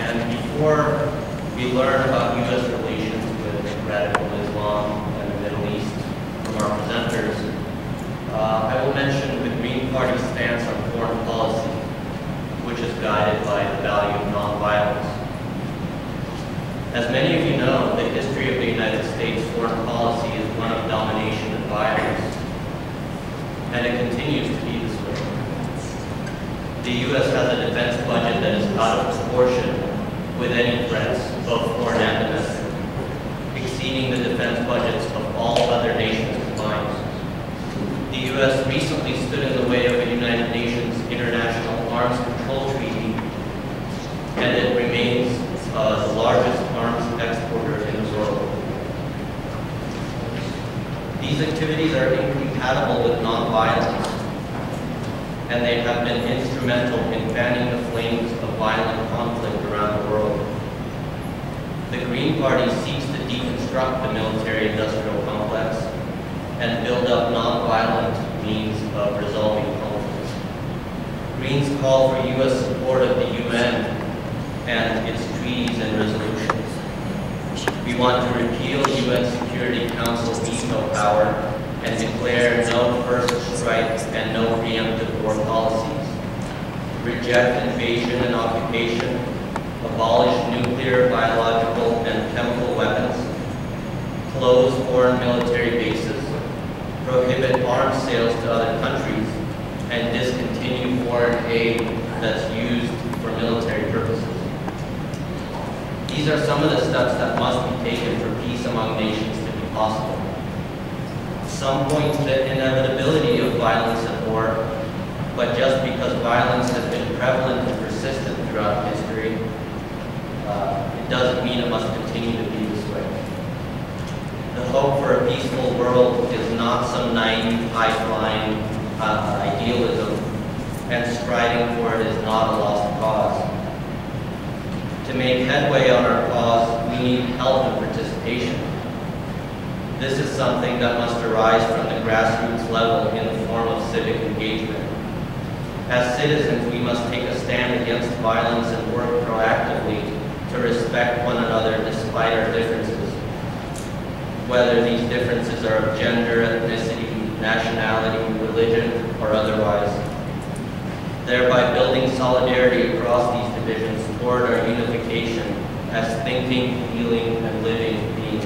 And before we learn about U.S. relations with radical Islam and the Middle East from our presenters, I will mention the Green Party's stance on foreign policy, which is guided by the value of nonviolence. As many of you know, the history of the United States foreign policy is one of domination and violence, and it continues to be this way. The U.S. has a defense budget that is out of proportion with any threats, both foreign and domestic, exceeding the defense budgets of all other nations combined. The U.S. recently stood in the way of the United Nations International Arms Control Treaty, and it remains the largest arms exporter in the world. These activities are incompatible with nonviolence, and they have been instrumental in fanning the flames of violent conflict around the world. The Green Party seeks to deconstruct the military-industrial complex and build up nonviolent means of resolving conflicts. Greens call for U.S. support of the UN and its treaties and resolutions. We want to repeal UN Security Council veto power and declare no first strike and no preemptive war policies, reject invasion and occupation, abolish nuclear, biological, and chemical weapons, close foreign military bases, prohibit arms sales to other countries, and discontinue foreign aid that's used for military purposes. These are some of the steps that must be taken for peace among nations to be possible. Some point to the inevitability of violence and war, but just because violence has been prevalent and persistent throughout history, it doesn't mean it must continue to be this way. The hope for a peaceful world is not some naive, high-flying idealism, and striving for it is not a lost cause. To make headway on our cause, we need help and participation. This is something that must arise from the grassroots level in the form of civic engagement. As citizens, we must take a stand against violence and work proactively to respect one another despite our differences, whether these differences are of gender, ethnicity, nationality, religion, or otherwise, thereby building solidarity across these divisions toward our unification as thinking, feeling, and living beings.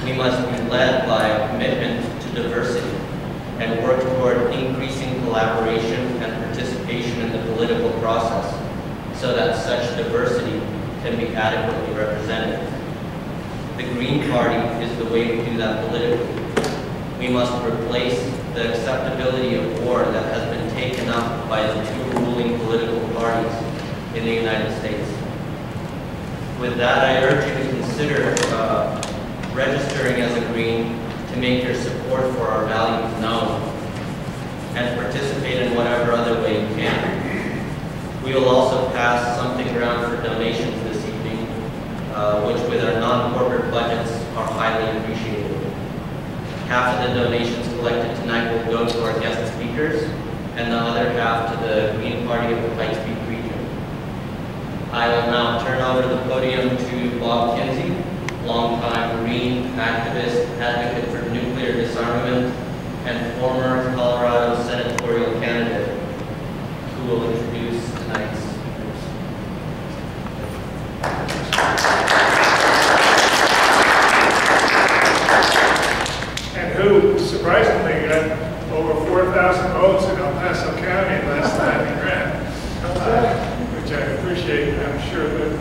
We must be led by a commitment to diversity and work toward increasing collaboration and participation in the political process so that such diversity can be adequately represented. The Green Party is the way to do that politically. We must replace the acceptability of war that has been taken up by the two ruling political parties in the United States. With that, I urge you to consider registering as a Green to make your support for our values known and participate in whatever other way you can. We will also pass something around for donations this evening, which with our non-corporate budgets are highly appreciated. Half of the donations collected tonight will go to our guest speakers, and the other half to the Green Party of the Pikes Peak region. I will now turn over the podium to Bob Kinsey, longtime Green activist, advocate for nuclear disarmament, and former Colorado senatorial candidate, who will introduce tonight's speakers. And who, surprisingly, got over 4,000 votes in El Paso County last time he ran, which I appreciate. I'm sure that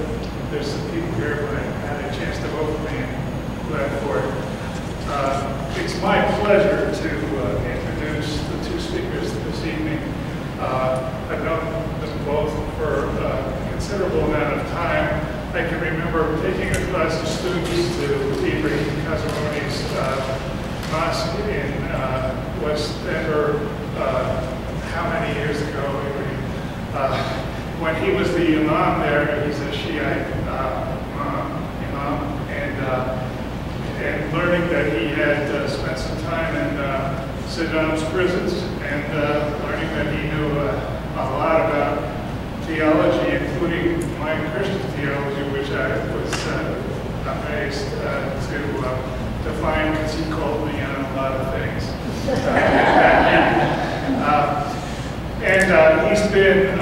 there's some people here who had a chance to vote for me, and glad for it. It's my pleasure to introduce the two speakers this evening. I've known them both for a considerable amount of time. I can remember taking a class of students to Ibrahim Kazarouni's mosque in West Denver, how many years ago, when he was the imam there. He's a Shiite imam, and learning that he had spent some time in Saddam's prisons, and learning that he knew a lot about theology, including my lot of things. He's been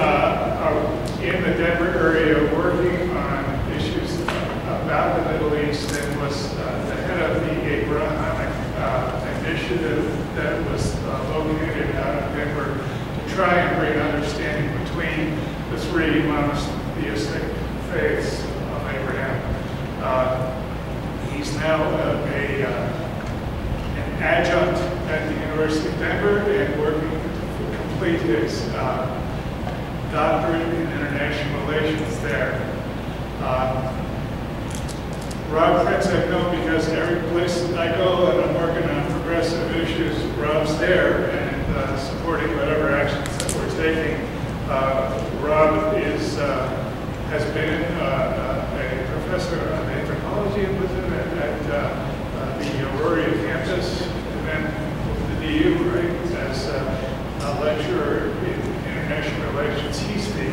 in the Denver area working on issues about the Middle East and was the head of the Abrahamic initiative that was located out of Denver to try and bring understanding between the three monotheistic faiths of Abraham. He's now an adjunct at the University of Denver and working to complete his doctorate in international relations there. Rob Prince I've known because every place I go and I'm working on progressive issues, Rob's there and supporting whatever actions that we're taking. Rob has been a professor of anthropology at the Aurora campus, and then the DU, right, as a lecturer in international relations. He's the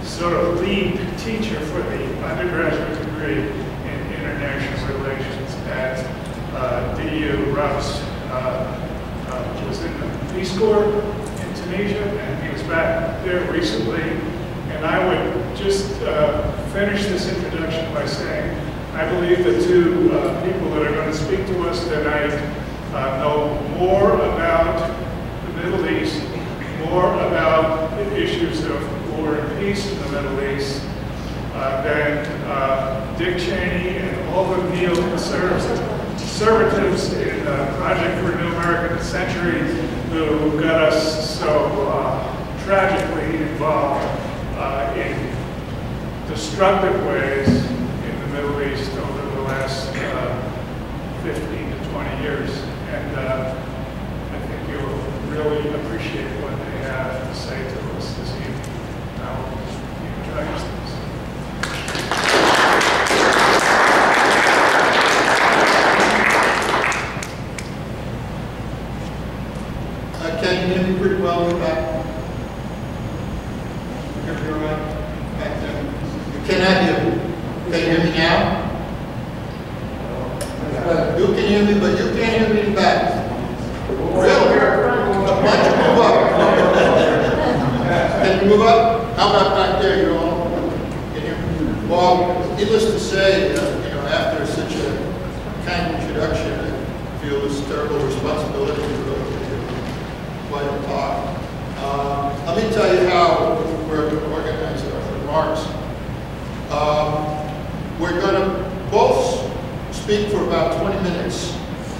sort of lead teacher for the undergraduate degree in international relations at DU. Rob's was in the Peace Corps in Tunisia, and he was back there recently. And I would just finish this introduction by saying I believe the two people that are going to speak to us tonight know more about the Middle East, more about the issues of war and peace in the Middle East than Dick Cheney and all the neoconservatives in Project for a New American Century who got us so tragically involved in destructive ways in the Middle East over the last 15 to 20 years. And I think you'll really appreciate what they have to say to us this evening. Now, you can try your things. Can you hear me pretty well in the back? You're right back there. You cannot hear me. Can you hear me now? You can hear me, but you can't hear me in the back. Really? Why don't you move up? Can you move up? How about back there? You all can hear me? Well, needless to say, after such a kind introduction, I feel this terrible responsibility to quite a talk. Let me tell you how we're going to organize our remarks. We're going to both speak for about 20 minutes,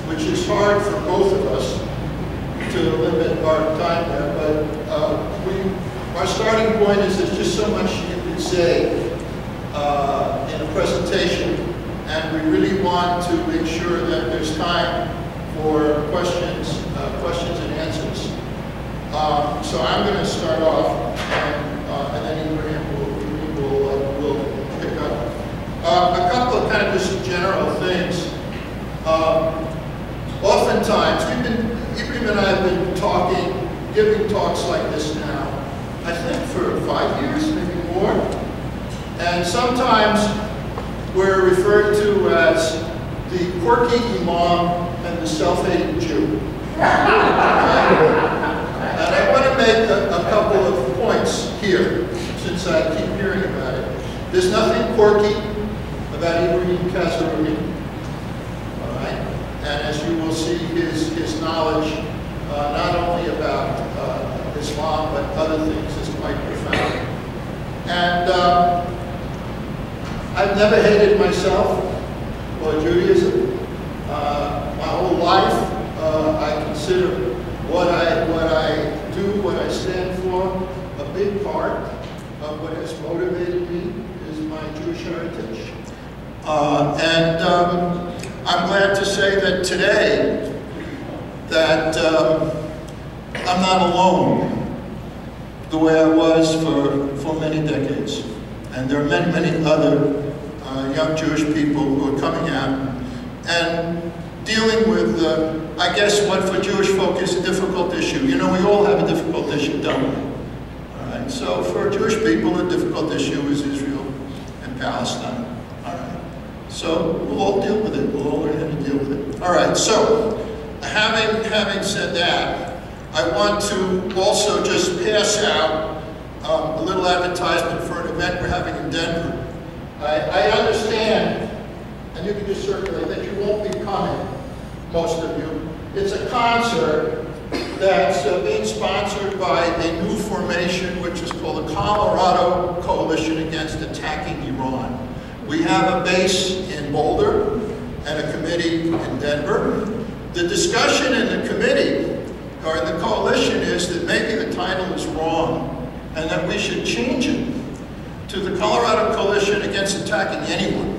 which is hard for both of us to limit our time there, but our starting point is there's just so much you can say in a presentation, and we really want to make sure that there's time for questions and answers. So I'm going to start off, and then Ibrahim will pick up. A couple of kind of just general things. Oftentimes, Ibrahim and I have been giving talks like this now, I think for 5 years, maybe more. And sometimes we're referred to as the quirky imam and the self-hating Jew. And I want to make a couple of points here, since I keep hearing about it. There's nothing quirky about Ibrahim Kazarouni, all right? And as you will see, his knowledge, not only about Islam, but other things, is quite profound. And I've never hated myself or Judaism. My whole life, I consider what I do, what I stand for, a big part of what has motivated me is my Jewish heritage. And I'm glad to say that today that I'm not alone the way I was for many decades. And there are many, many other young Jewish people who are coming out and dealing with, I guess, what for Jewish folk is a difficult issue. You know, we all have a difficult issue, don't we? All right. So for Jewish people, a difficult issue is Israel and Palestine. All right. So we'll all deal with it. We'll all learn how to deal with it. All right. So having said that, I want to also just pass out a little advertisement for an event we're having in Denver. I understand, and you can just circulate, that you won't be coming, most of you. It's a concert that's being sponsored by a new formation which is called the Colorado Coalition Against Attacking Iran. We have a base in Boulder and a committee in Denver. The discussion in the committee, or in the coalition, is that maybe the title is wrong and that we should change it to the Colorado Coalition Against Attacking Anyone.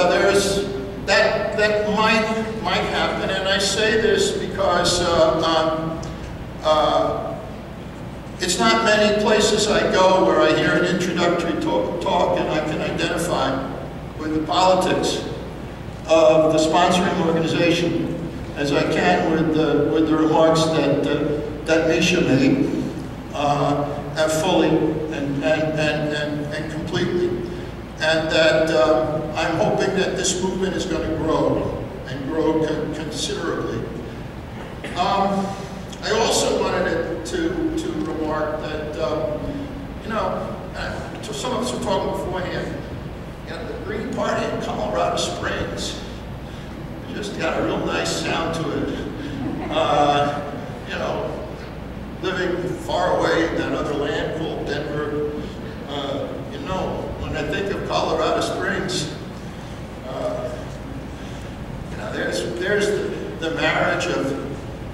There's that might happen, and I say this because it's not many places I go where I hear an introductory talk and I can identify with the politics of the sponsoring organization as I can with the remarks that Misha made, fully and completely. And that I'm hoping that this movement is going to grow, and grow considerably. I also wanted to remark that, some of us were talking beforehand, the Green Party in Colorado Springs just got a real nice sound to it. Living far away in that other land called Denver, when I think of Colorado Springs, there's the marriage of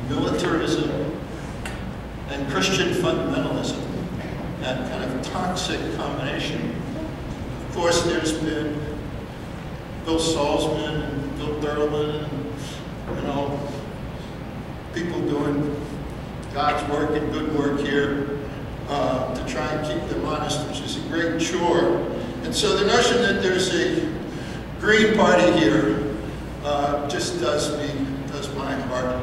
militarism and Christian fundamentalism, that kind of toxic combination. Of course, there's been Bill Salzman and Bill Derlin, and people doing God's work and good work here to try and keep them honest, which is a great chore. And so the notion that there's a Green Party here just does my heart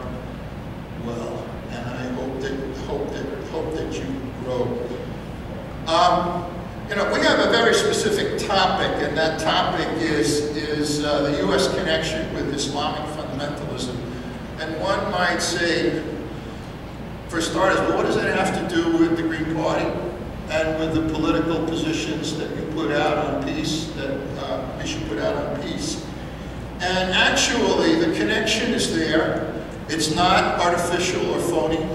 well, and I hope that you grow. We have a very specific topic, and that topic is the U.S. connection with Islamic fundamentalism. And one might say, for starters, well, what does that have to do with the Green Party and with the political positions that you put out on peace, that Misha put out on peace? And actually, the connection is there. It's not artificial or phony.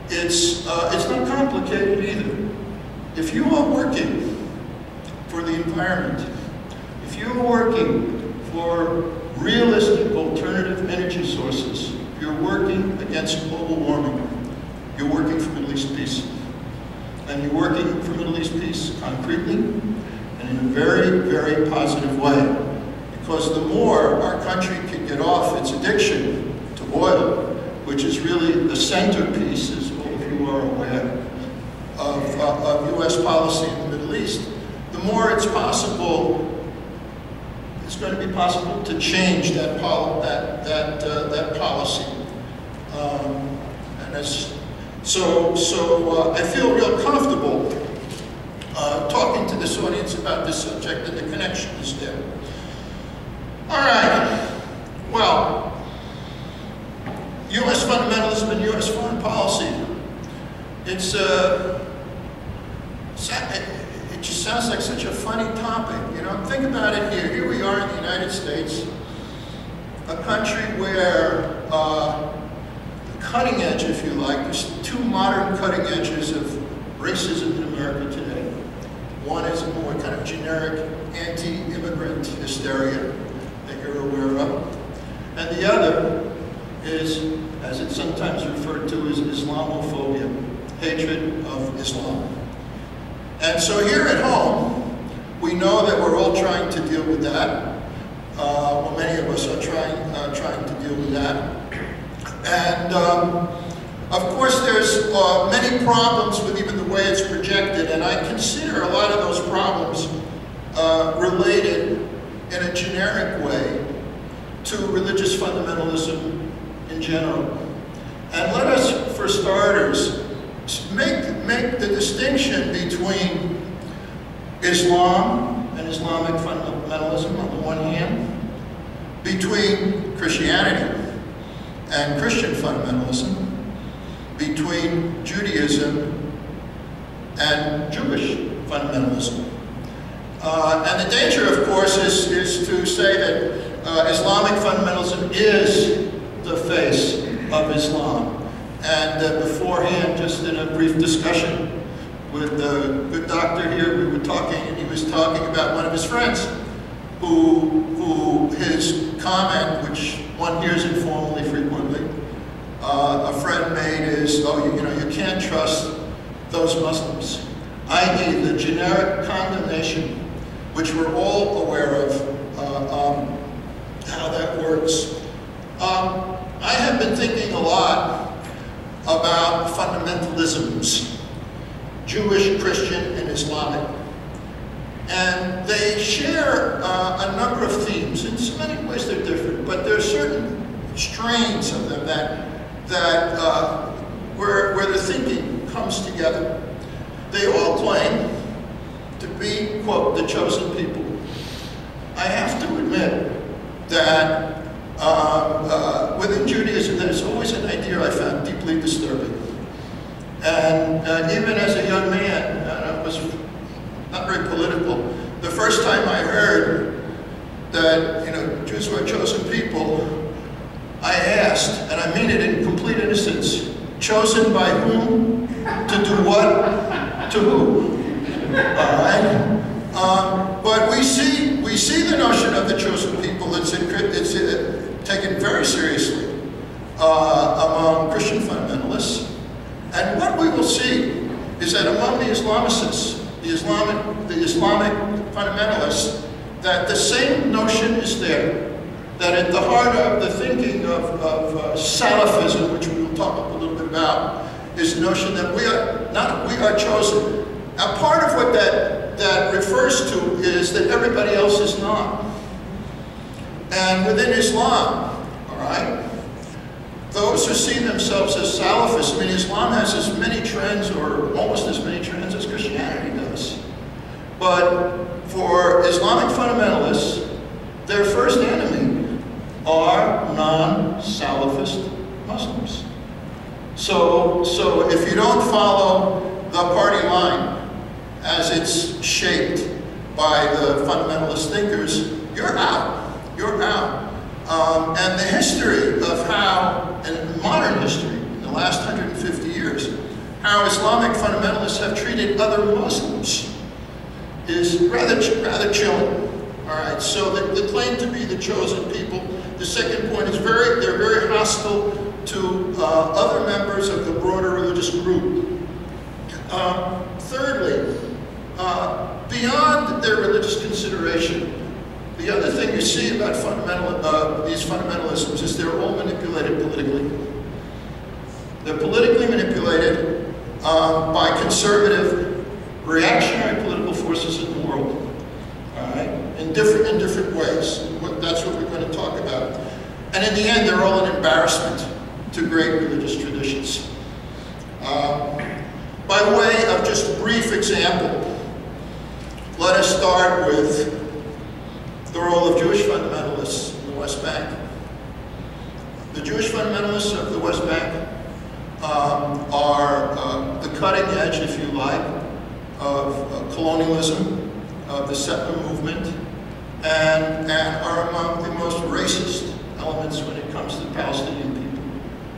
It's not complicated either. If you are working for the environment, if you are working for realistic alternative energy sources, if you're working against global warming, you're working for Middle East peace. And you're working for Middle East peace concretely and in a very, very positive way. Because the more our country can get off its addiction to oil, which is really the centerpiece, as all of you are aware, of U.S. policy in the Middle East, the more it's going to be possible to change that policy. So I feel real comfortable talking to this audience about this subject, and the connection is there. All right. Well, U.S. fundamentalism and U.S. foreign policy. It just sounds like such a funny topic, Think about it here. Here we are in the United States, a country where the cutting edge, if you like, there's two modern cutting edges of racism in America today. One is a more kind of generic anti-immigrant hysteria that you're aware of. And the other is, as it's sometimes referred to as Islamophobia, hatred of Islam. And so here at home, we know that we're all trying to deal with that. Well, many of us are trying to deal with that. And of course, there's many problems with even the way it's projected, and I consider a lot of those problems related in a generic way to religious fundamentalism in general. And let us, for starters, make the distinction between Islam and Islamic fundamentalism on the one hand, between Christianity and Christian fundamentalism, between Judaism and Jewish fundamentalism. And the danger, of course, is to say that Islamic fundamentalism is the face of Islam. And beforehand, just in a brief discussion with the good doctor here, we were talking, and he was talking about one of his friends who his comment, which one hears informally frequently, a friend made is, oh, you know, you can't trust those Muslims, i.e. the generic condemnation, which we're all aware of how that works. I have been thinking a lot about fundamentalisms, Jewish, Christian, and Islamic. And they share a number of themes. In so many ways they're different, but there are certain strains of them where the thinking comes together. They all claim to be, quote, the chosen people. I have to admit that within Judaism, there's always an idea I found deeply disturbing. And even as a young man, and I was not very political, the first time I heard that, you know, Jews were a chosen people, I asked, and I mean it in complete innocence, chosen by whom? To do what? To who? All right? But we see the notion of the chosen people. It's taken very seriously among Christian fundamentalists. And what we will see is that among the Islamicists, the Islamic fundamentalists, that the same notion is there. That at the heart of the thinking of Salafism, which we will talk a little bit about, is the notion that we are chosen. Now, part of what that refers to is that everybody else is not. And within Islam, all right, those who see themselves as Salafists, I mean, Islam has as many trends, or almost as many trends, as Christianity does. But for Islamic fundamentalists, their first enemy are non-Salafist Muslims. So if you don't follow the party line as it's shaped by the fundamentalist thinkers, you're out. You're out. And the history of how, in modern history, in the last 150 years, how Islamic fundamentalists have treated other Muslims is rather chilling. All right, so the claim to be the chosen people. The second point is they're very hostile to other members of the broader religious group. Thirdly, beyond their religious consideration, the other thing you see about these fundamentalisms is they're all manipulated politically. They're politically manipulated by conservative, reactionary political forces in the world. All right, in different ways. That's what we're going to talk about. And in the end, they're all an embarrassment to great religious traditions. By way of just a brief example, let us start with the role of Jewish fundamentalists in the West Bank. The Jewish fundamentalists of the West Bank are the cutting edge, if you like, of colonialism, of the settler movement, and are among the most racist elements when it comes to the Palestinian people.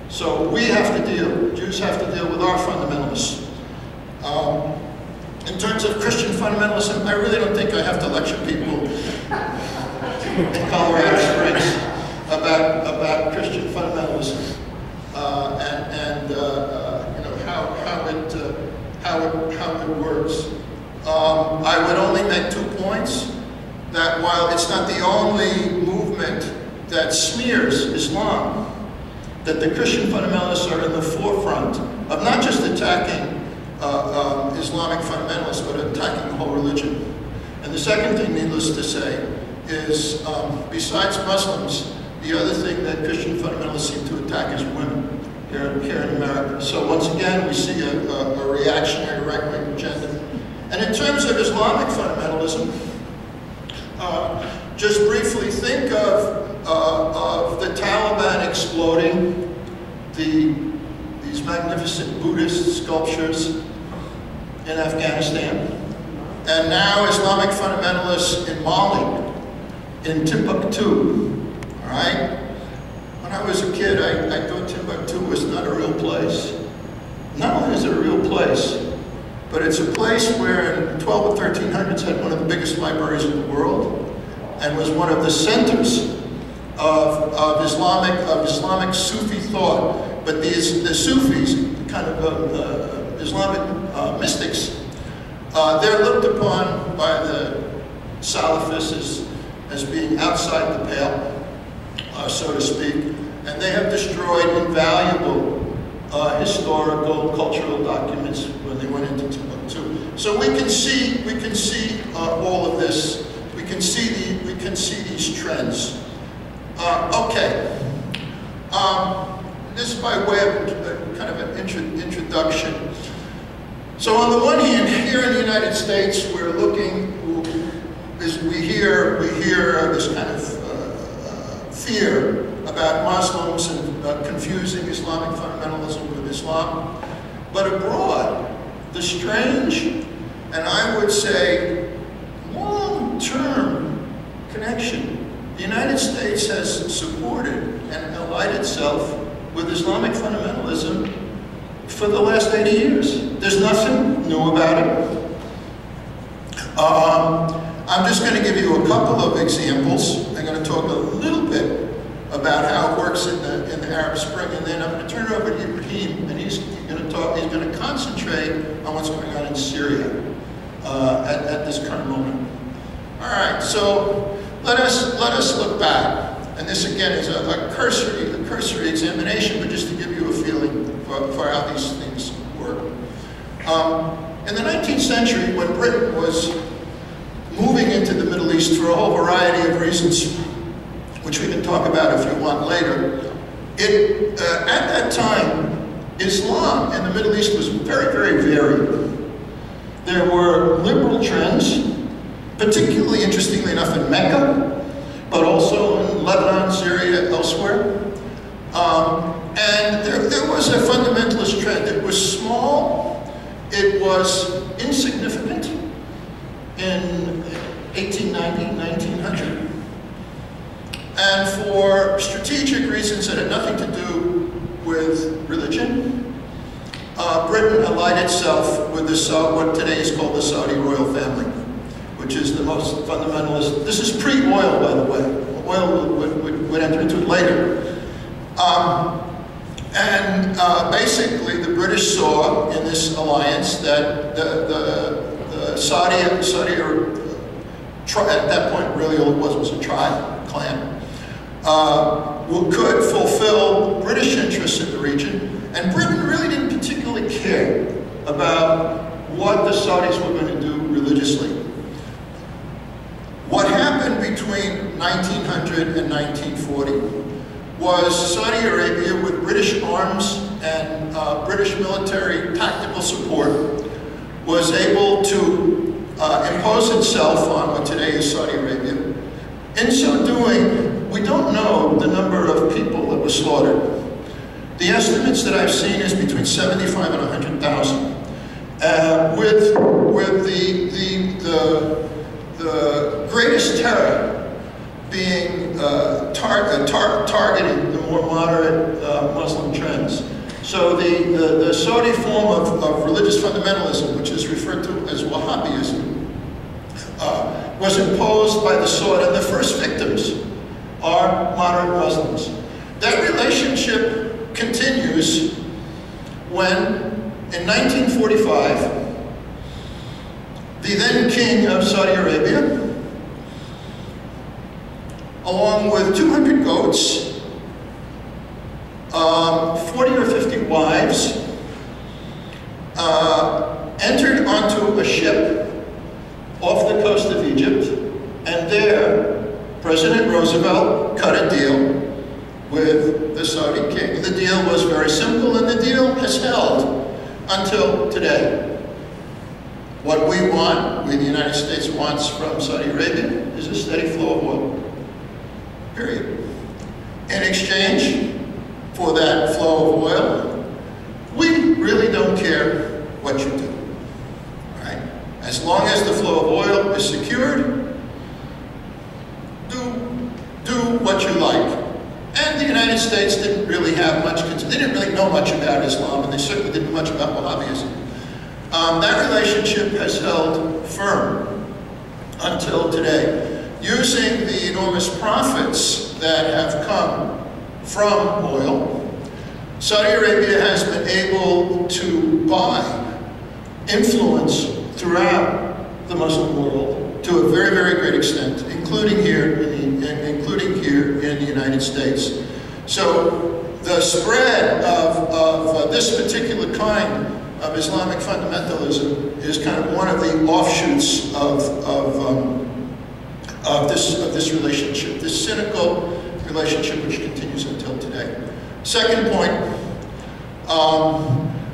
So we have to deal, Jews have to deal with our fundamentalists. In terms of Christian fundamentalism, I really don't think I have to lecture people in Colorado Springs about Christian fundamentalism and you know how it works. I would only make 2 points. That while it's not the only movement that smears Islam, that the Christian fundamentalists are in the forefront of not just attacking Islamic fundamentalists, but attacking the whole religion. And the second thing, needless to say, is besides Muslims, the other thing that Christian fundamentalists seem to attack is women here in America. So once again, we see a reactionary right-wing agenda. And in terms of Islamic fundamentalism, just briefly think of exploding, these magnificent Buddhist sculptures in Afghanistan, and now Islamic fundamentalists in Mali, in Timbuktu, all right? When I was a kid, I thought Timbuktu was not a real place. Not only is it a real place, but it's a place where in 12 or 1300s had one of the biggest libraries in the world and was one of the centers of Islamic Sufi thought. But the Sufis, kind of Islamic mystics, they're looked upon by the Salafists as being outside the pale, so to speak, and they have destroyed invaluable historical, cultural documents when they went into Timbuktu. So we can see all of this. We can see these trends. Okay. This is by way of kind of an introduction. So on the one hand, here in the United States, we're looking. We hear this kind of fear about Muslims and confusing Islamic fundamentalism with Islam. But abroad, the strange, and I would say long-term connection. The United States has supported and allied itself with Islamic fundamentalism for the last 80 years. There's nothing new about it. I'm just going to give you a couple of examples. I'm going to talk a little bit about how it works in the Arab Spring, and then I'm going to turn it over to Ibrahim, and he's going to concentrate on what's going on in Syria at this current moment. All right, so let us look back, and this again is a cursory examination, but just to give you a feeling for how these things work. In the 19th century, when Britain was moving into the Middle East for a whole variety of reasons, which we can talk about if you want later, at that time, Islam in the Middle East was very, very varied. There were liberal trends, particularly, interestingly enough, in Mecca, but also in Lebanon, Syria, elsewhere. And there was a fundamentalist trend. It was small, it was insignificant in 1890, 1900. And for strategic reasons that had nothing to do with religion, Britain allied itself with what today is called the Saudi royal family, which is the most fundamentalist. This is pre-oil, by the way. Oil would enter into it later. Basically, the British saw in this alliance that the Saudi at that point, really all it was a tribe, clan, could fulfill British interests in the region, and Britain really didn't particularly care about what the Saudis were going to do religiously. What happened between 1900 and 1940 was Saudi Arabia, with British arms and British military tactical support, was able to impose itself on what today is Saudi Arabia. In so doing, we don't know the number of people that were slaughtered. The estimates that I've seen is between 75 and 100,000, with the greatest terror being targeting the more moderate Muslim trends. So the Saudi form of religious fundamentalism, which is referred to as Wahhabism, was imposed by the sword, and the first victims are moderate Muslims. That relationship continues when, in 1945, the then king of Saudi Arabia, along with 200 goats, 40 or 50 wives, entered onto a ship off the coast of Egypt, and there President Roosevelt cut a deal with the Saudi king. The deal was very simple, and the deal has held until today. What we want, the United States wants from Saudi Arabia, is a steady flow of oil. Period. In exchange, for that flow of oil, we really don't care what you do. All right? As long as the flow of oil is secured, do what you like. And the United States didn't really have much, they didn't really know much about Islam, and they certainly didn't know much about Wahhabism. That relationship has held firm until today. Using the enormous profits that have come from oil, Saudi Arabia has been able to buy influence throughout the Muslim world to a very, very great extent, including here in the United States. So the spread of this particular kind of Islamic fundamentalism is kind of one of the offshoots of this relationship, this cynical relationship which continues until today. Second point,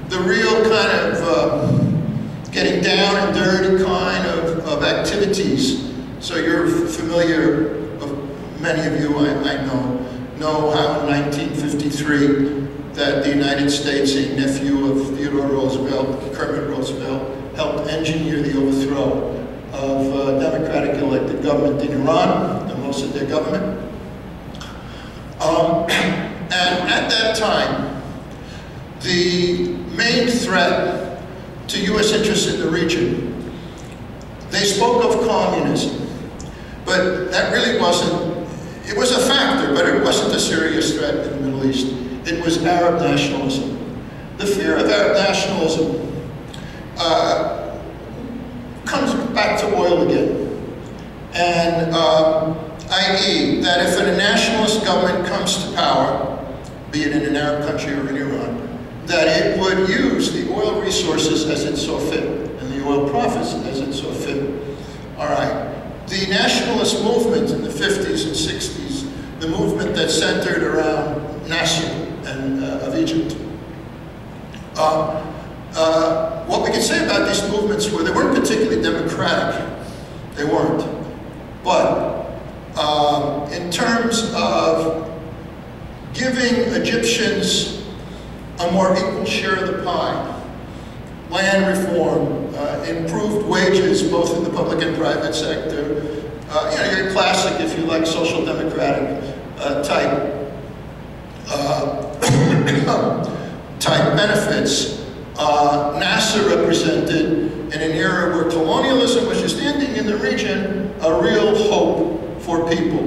the real kind of getting down and dirty kind of activities. So you're familiar, many of you I know how in 1953 that the United States, a nephew of Theodore Roosevelt, Kermit Roosevelt, helped engineer the overthrow of democratic elected government in Iran, and most of their government. And at that time, the main threat to U.S. interests in the region, they spoke of communism, but that really wasn't, it was a factor, but it wasn't a serious threat in the Middle East. It was Arab nationalism. The fear of Arab nationalism comes back to oil again. And i.e. that if a nationalist government comes to power, be it in an Arab country or in Iran, that it would use the oil resources as it so fit, and the oil profits as it so fit. All right. The nationalist movement in the 50s and 60s, the movement that centered around Nasser and of Egypt. What we can say about these movements were they weren't particularly democratic. They weren't. But in terms of giving Egyptians a more equal share of the pie, land reform, improved wages, both in the public and private sector, your classic, if you like, social democratic type benefits. Nasser represented, in an era where colonialism was just ending in the region, a real hope for people.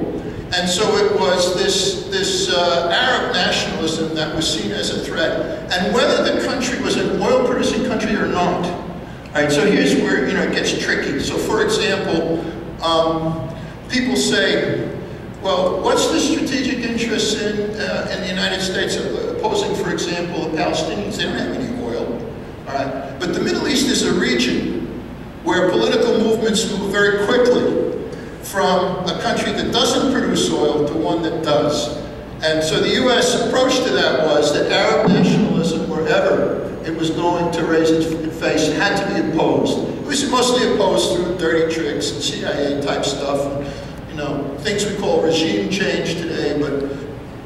And so it was this Arab nationalism that was seen as a threat. And whether the country was an oil-producing country or not. All right, so here's where it gets tricky. So for example, people say, well, what's the strategic interest in the United States opposing, for example, the Palestinians? They don't have any oil. All right, but the Middle East is a region where political movements move very quickly from a country that doesn't produce oil to one that does. And so the U.S. approach to that was that Arab nationalism, wherever it was going to raise its face, had to be opposed. It was mostly opposed through dirty tricks and CIA type stuff, and, things we call regime change today, but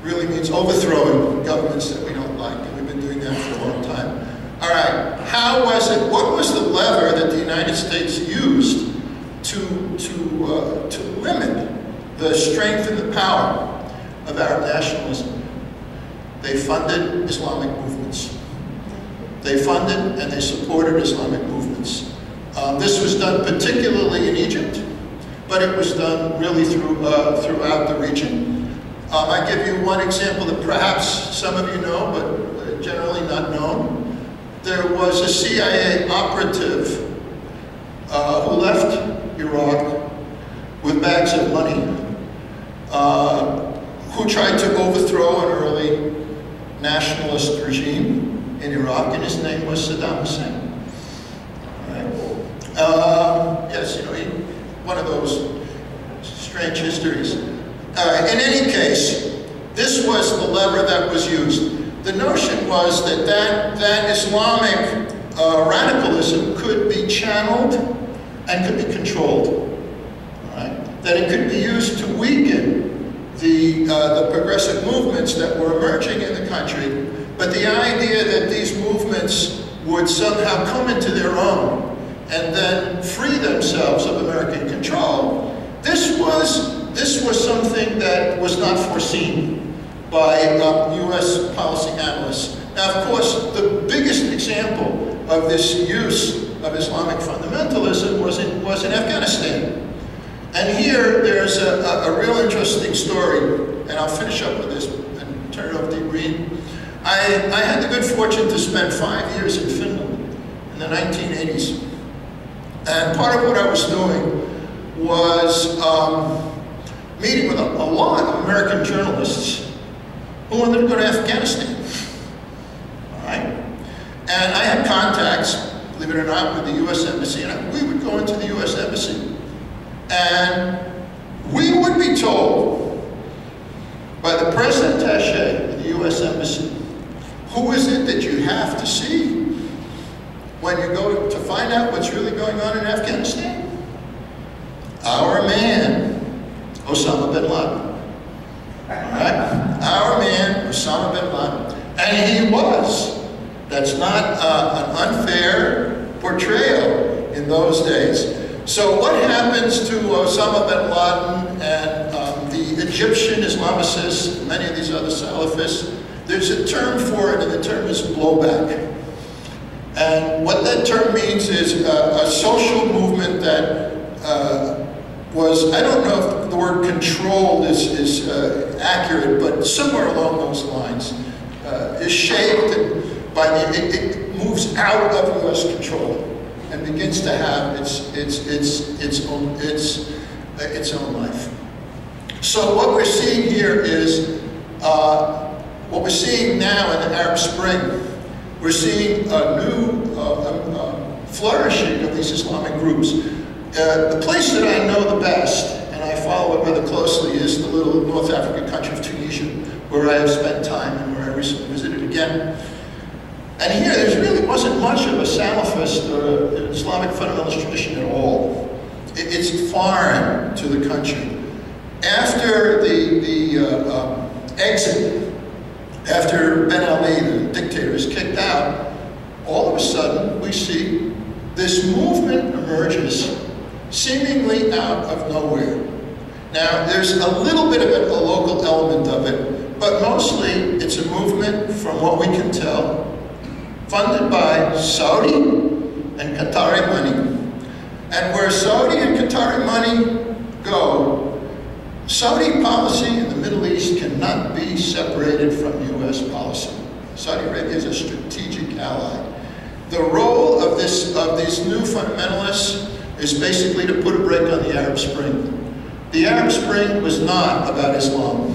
really means overthrowing governments that we don't like, and we've been doing that for a long time. All right, how was it, what was the lever that the United States used to limit the strength and the power of Arab nationalism? They funded Islamic movements. They funded and they supported Islamic movements. This was done particularly in Egypt, but it was done really throughout the region. I give you one example that perhaps some of you know, but generally not known. There was a CIA operative who left Iraq with bags of money, who tried to overthrow an early nationalist regime in Iraq, and his name was Saddam Hussein. All right. Yes, one of those strange histories. In any case, this was the lever that was used. The notion was that Islamic radicalism could be channeled and could be controlled. Right? That it could be used to weaken the the progressive movements that were emerging in the country, but the idea that these movements would somehow come into their own and then free themselves of American control, this was something that was not foreseen by U.S. policy analysts. Now, of course, the biggest example of this use of Islamic fundamentalism was in Afghanistan. And here, there's a real interesting story, and I'll finish up with this and turn it over to Ibrahim. I had the good fortune to spend 5 years in Finland in the 1980s. And part of what I was doing was meeting with a lot of American journalists who wanted to go to Afghanistan. All right? And I had contacts, believe it or not, with the U.S. Embassy, and we would go into the U.S. Embassy, and we would be told by the press attaché of the U.S. Embassy, who is it that you have to see when you go to find out what's really going on in Afghanistan? Our man, Osama bin Laden. All right? Our man, Osama bin Laden. And he was. That's not an unfair portrayal in those days. So what happens to Osama bin Laden and the Egyptian Islamicists, many of these other Salafists? There's a term for it, and the term is blowback. And what that term means is a social movement that was, I don't know if the word controlled is accurate, but somewhere along those lines, is shaped by it moves out of U.S. control and begins to have its own life. So what we're seeing here is what we're seeing now in the Arab Spring. We're seeing a new flourishing of these Islamic groups. The place that I know the best, and I follow it rather closely, is the little North African country of Tunisia, where I have spent time and where I recently visited again. And here, there really wasn't much of a Salafist or an Islamic fundamentalist tradition at all. It's foreign to the country. After the exit, after Ben Ali, the dictator, is kicked out, all of a sudden we see this movement emerges seemingly out of nowhere. Now, there's a little bit of a local element of it, but mostly it's a movement, from what we can tell, funded by Saudi and Qatari money. And where Saudi and Qatari money go, Saudi policy in the Middle East cannot be separated from U.S. policy. Saudi Arabia is a strategic ally. The role of these new fundamentalists is basically to put a brake on the Arab Spring. The Arab Spring was not about Islam.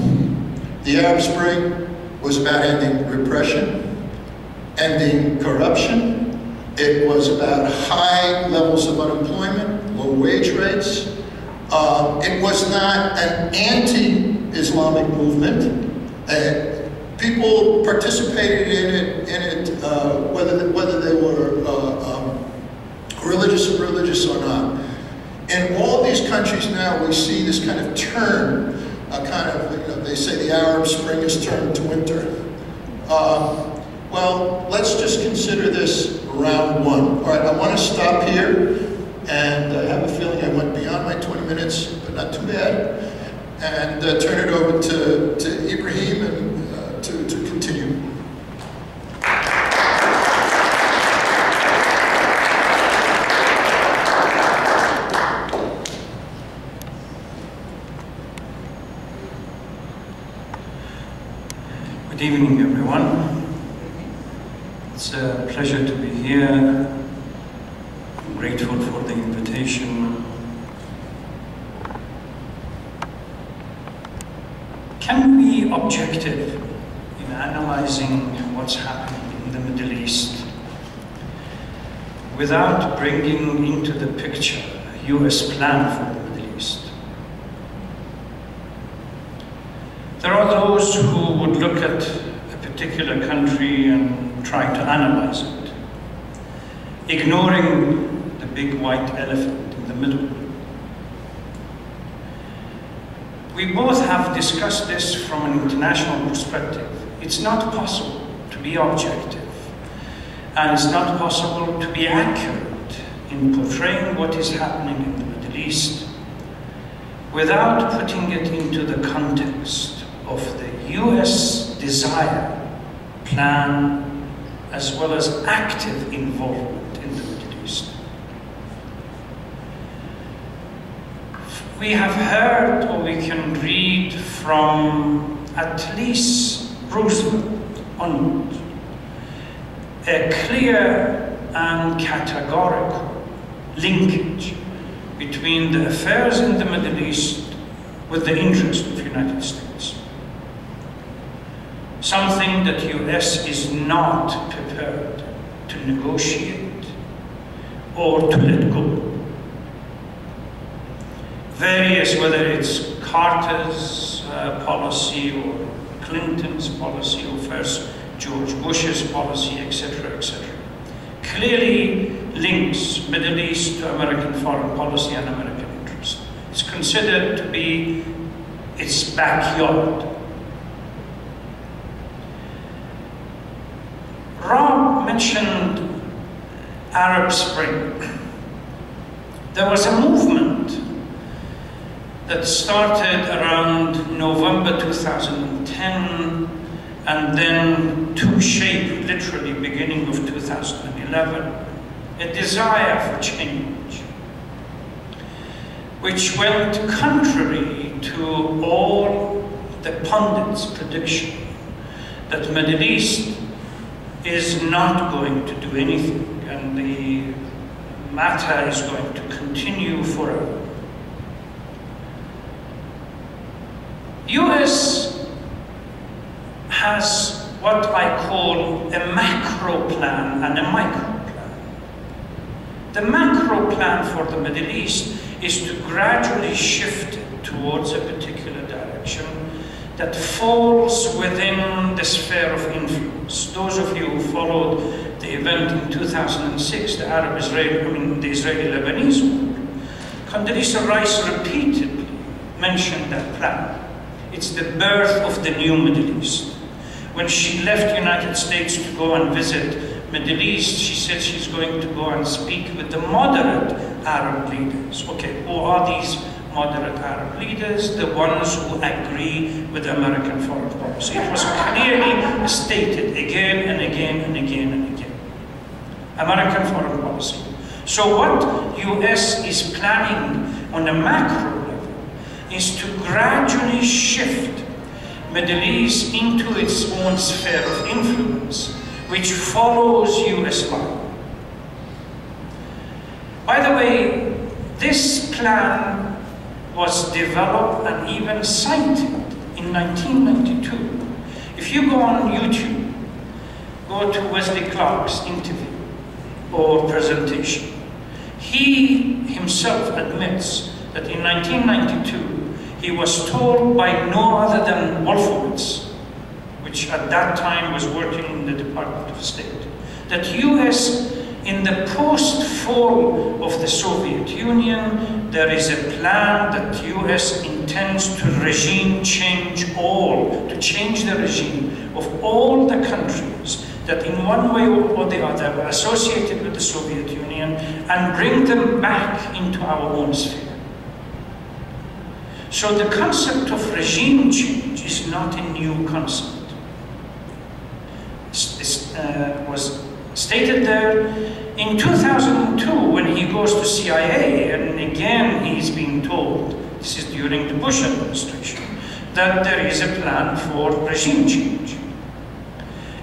The Arab Spring was about ending repression, ending corruption. It was about high levels of unemployment, low wage rates. It was not an anti-Islamic movement. People participated in it, whether they were religious or not. In all these countries now, we see this kind of turn, they say the Arab Spring has turned to winter. Well, let's just consider this round one. All right, I want to stop here, and I have a feeling I went beyond my 20 minutes, but not too bad, and turn it over to Ibrahim and to continue. Good evening, everyone. It's a pleasure to be here. I'm grateful for the invitation. Can we be objective in analyzing what's happening in the Middle East without bringing into the picture a US plan for the Middle East? There are those who would look at a particular country and try to analyze it, ignoring the big white elephant in the middle. we both have discussed this from an international perspective. It's not possible to be objective, and it's not possible to be accurate in portraying what is happening in the Middle East without putting it into the context of the US desire, plan, as well as active involvement in the Middle East. We have heard, or we can read from at least Roosevelt onward, a clear and categorical linkage between the affairs in the Middle East with the interest of the United States. Something that the US is not prepared to negotiate or to let go. Various, whether it's Carter's policy or Clinton's policy or first George Bush's policy, etc., etc., clearly links Middle East to American foreign policy and American interest. It's considered to be its backyard. Rob mentioned Arab Spring. There was a movement that started around November 2010 and then took shape literally beginning of 2011, a desire for change, which went contrary to all the pundits' prediction that the Middle East is not going to do anything and the matter is going to continue forever. US has what I call a macro plan and a micro plan. The macro plan for the Middle East is to gradually shift it towards a particular direction that falls within the sphere of influence. Those of you who followed the event in 2006, the Israeli-Lebanese war, Condoleezza Rice repeatedly mentioned that plan. It's the birth of the new Middle East. When she left the United States to go and visit Middle East, she said she's going to go and speak with the moderate Arab leaders. Okay, who are these moderate Arab leaders? The ones who agree with American foreign policy. It was clearly stated again and again and again and again. American foreign policy. So what US is planning on a macro level is to gradually shift Middle East into its own sphere of influence, which follows US law. By the way, this plan was developed and even cited in 1992. If you go on YouTube, go to Wesley Clark's interview or presentation, he himself admits that in 1992, he was told by no other than Wolfowitz, which at that time was working in the Department of State, that US, in the post-fall of the Soviet Union, there is a plan that US intends to regime change to change the regime of all the countries that in one way or the other were associated with the Soviet Union and bring them back into our own sphere. So the concept of regime change is not a new concept. This was stated there in 2002 when he goes to CIA, and again he's being told, this is during the Bush administration, that there is a plan for regime change.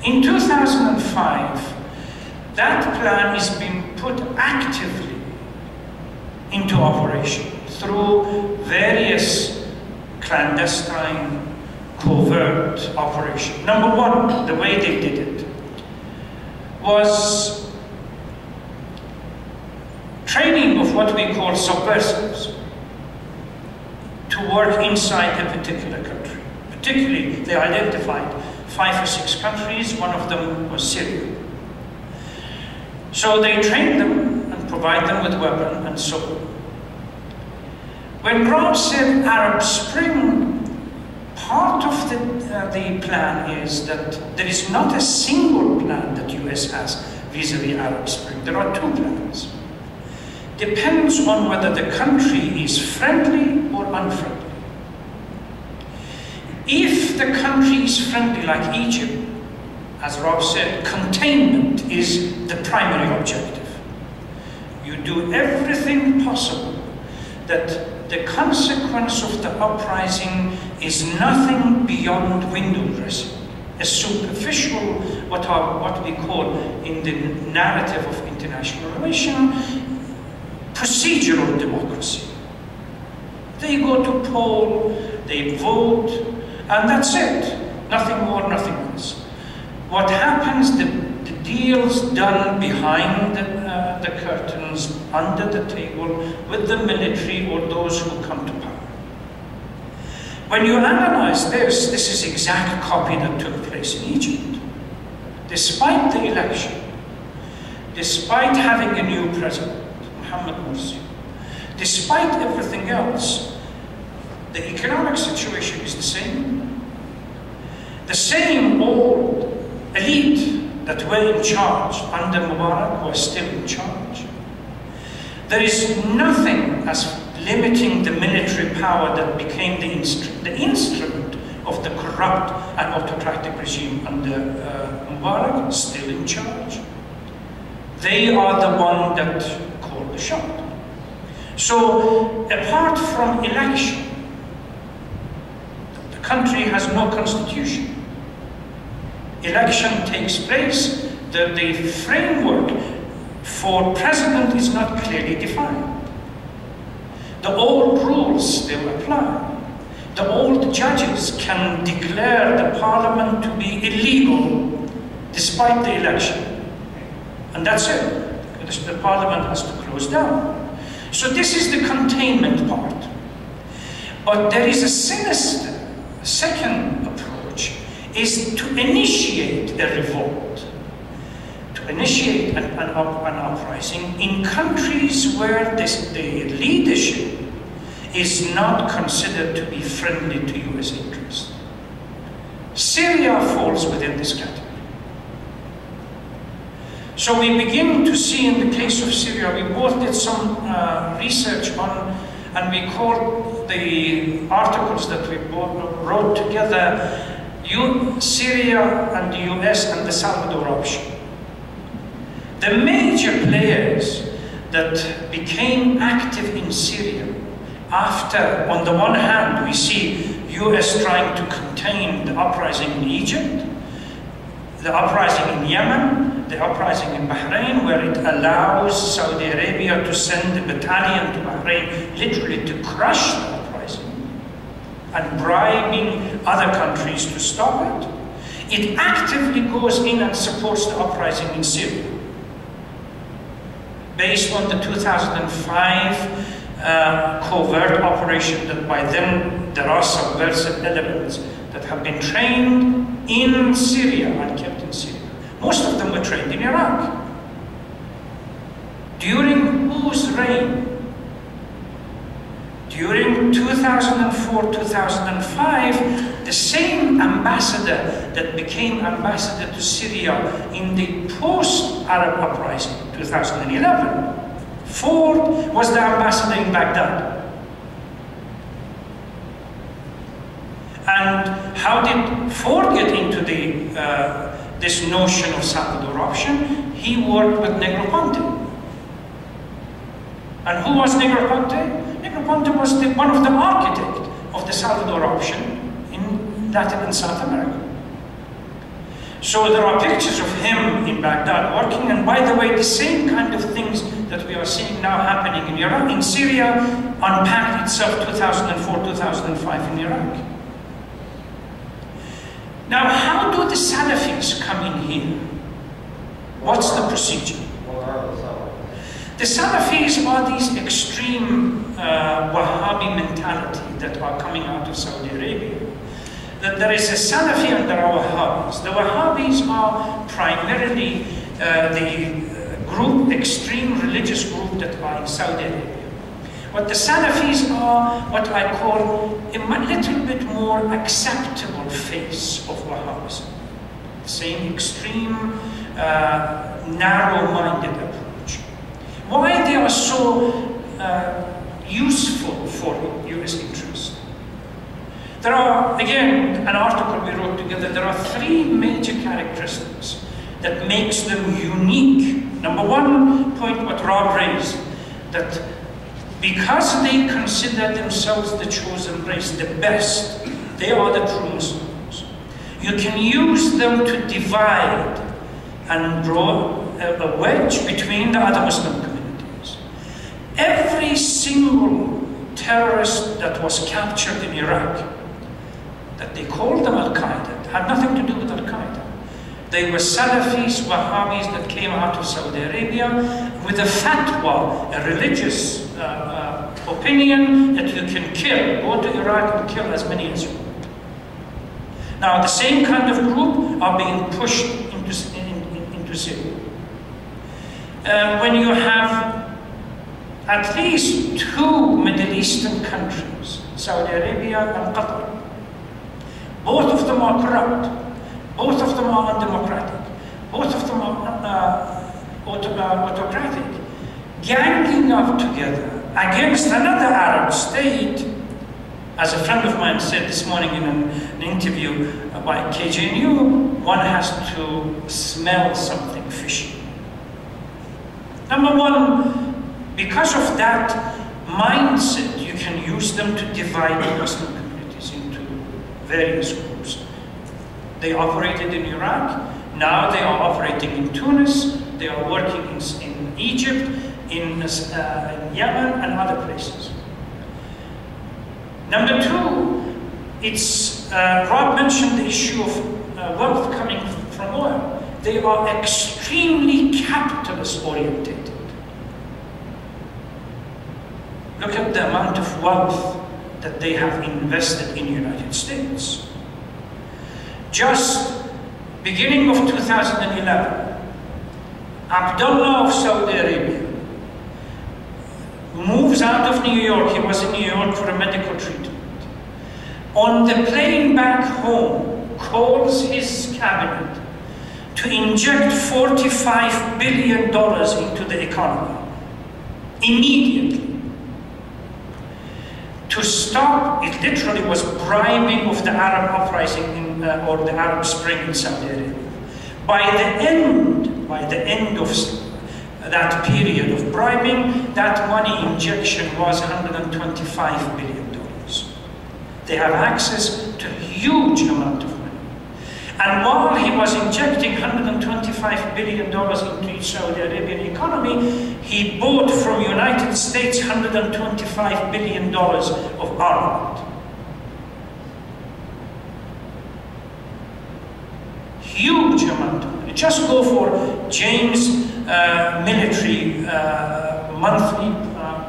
In 2005, that plan is being put actively into operation through various clandestine, covert operations. Number one, the way they did it was training of what we call subversives to work inside a particular country. Particularly, they identified 5 or 6 countries, one of them was Syria. So they trained them and provide them with weapons and so on. When Rob said Arab Spring part of the plan is that there is not a single plan that US has vis-a-vis Arab Spring. There are two plans. Depends on whether the country is friendly or unfriendly. If the country is friendly, like Egypt, as Rob said, containment is the primary objective. You do everything possible that the consequence of the uprising is nothing beyond window dressing, a superficial, what we call in the narrative of international relations, procedural democracy. They go to poll, they vote, and that's it. Nothing more, nothing less. What happens, the deals done behind the curtains, under the table, with the military or those who come to power. When you analyze this, this is exact copy that took place in Egypt. Despite the election, despite having a new president, Mohamed Morsi, despite everything else, the economic situation is the same. The same old elite that were in charge under Mubarak were still in charge. There is nothing as limiting the military power that became the instrument of the corrupt and autocratic regime under Mubarak, still in charge. They are the one that called the shot. So, apart from election, the country has no constitution. Election takes place, the framework for president is not clearly defined. The old rules still apply. The old judges can declare the parliament to be illegal despite the election. And that's it. The parliament has to close down. So this is the containment part. But there is a sinister second approach, is to initiate a revolt, to initiate an uprising in countries where the leadership is not considered to be friendly to US interests. Syria falls within this category. So we begin to see in the case of Syria, we both did some research on, and we called the articles that we both wrote together, Syria and the US and the Salvador option. The major players that became active in Syria after, on the one hand, we see US trying to contain the uprising in Egypt, the uprising in Yemen, the uprising in Bahrain, where it allows Saudi Arabia to send a battalion to Bahrain literally to crush the uprising and bribing other countries to stop it. It actively goes in and supports the uprising in Syria. Based on the 2005 covert operation that by then there are subversive elements that have been trained in Syria and kept in Syria. Most of them were trained in Iraq. During whose reign? During 2004, 2005, the same ambassador that became ambassador to Syria in the post-Arab uprising, 2011, Ford was the ambassador in Baghdad. And how did Ford get into this notion of Salvador option? He worked with Negroponte. And who was Negroponte? Negroponte was one of the architects of the Salvador option in Latin and South America. So there are pictures of him in Baghdad working, and by the way, the same kind of things that we are seeing now happening in Iraq, in Syria, unpacked itself 2004, 2005 in Iraq. Now, how do the Salafis come in here? What's the procedure? The Salafis are these extreme Wahhabi mentality that are coming out of Saudi Arabia. That there is a Salafi and there are Wahhabis. The Wahhabis are primarily the extreme religious group that are in Saudi Arabia. But the Salafis are what I call a little bit more acceptable face of Wahhabism. Same extreme, narrow-minded approach. Why they are so useful for US interest? There are, again, an article we wrote together, there are 3 major characteristics that makes them unique. Number one point, what Rob raised, that because they consider themselves the chosen race, the best, they are the true Muslims. You can use them to divide and draw a wedge between the other Muslim communities. Every single terrorist that was captured in Iraq, that they called them Al-Qaeda, had nothing to do with Al-Qaeda. They were Salafis, Wahhabis that came out of Saudi Arabia with a fatwa, a religious opinion that you can kill. Go to Iraq and kill as many as you want. Now, the same kind of group are being pushed into Syria. When you have at least 2 Middle Eastern countries, Saudi Arabia and Qatar, both of them are corrupt. Both of them are undemocratic. Both of them are autocratic. Ganging up together against another Arab state, as a friend of mine said this morning in an interview by KJNU, one has to smell something fishy. Number one, because of that mindset, you can use them to divide the Muslim communities into various groups. They operated in Iraq, now they are operating in Tunis, they are working in Egypt, in Yemen and other places. Number two, it's, Rob mentioned the issue of wealth coming from oil. They are extremely capitalist oriented. Look at the amount of wealth that they have invested in the United States. Just beginning of 2011, Abdullah of Saudi Arabia moves out of New York. He was in New York for a medical treatment. On the plane back home, calls his cabinet to inject $45 billion into the economy immediately. To stop, it literally was bribing of the Arab uprising or the Arab Spring in Saudi Arabia. By the end of that period of bribing, that money injection was $125 billion. They have access to a huge amount of money. And while he was injecting $125 billion into Saudi Arabian economy, he bought from United States $125 billion of armament. Huge amount of money. Just go for James' military monthly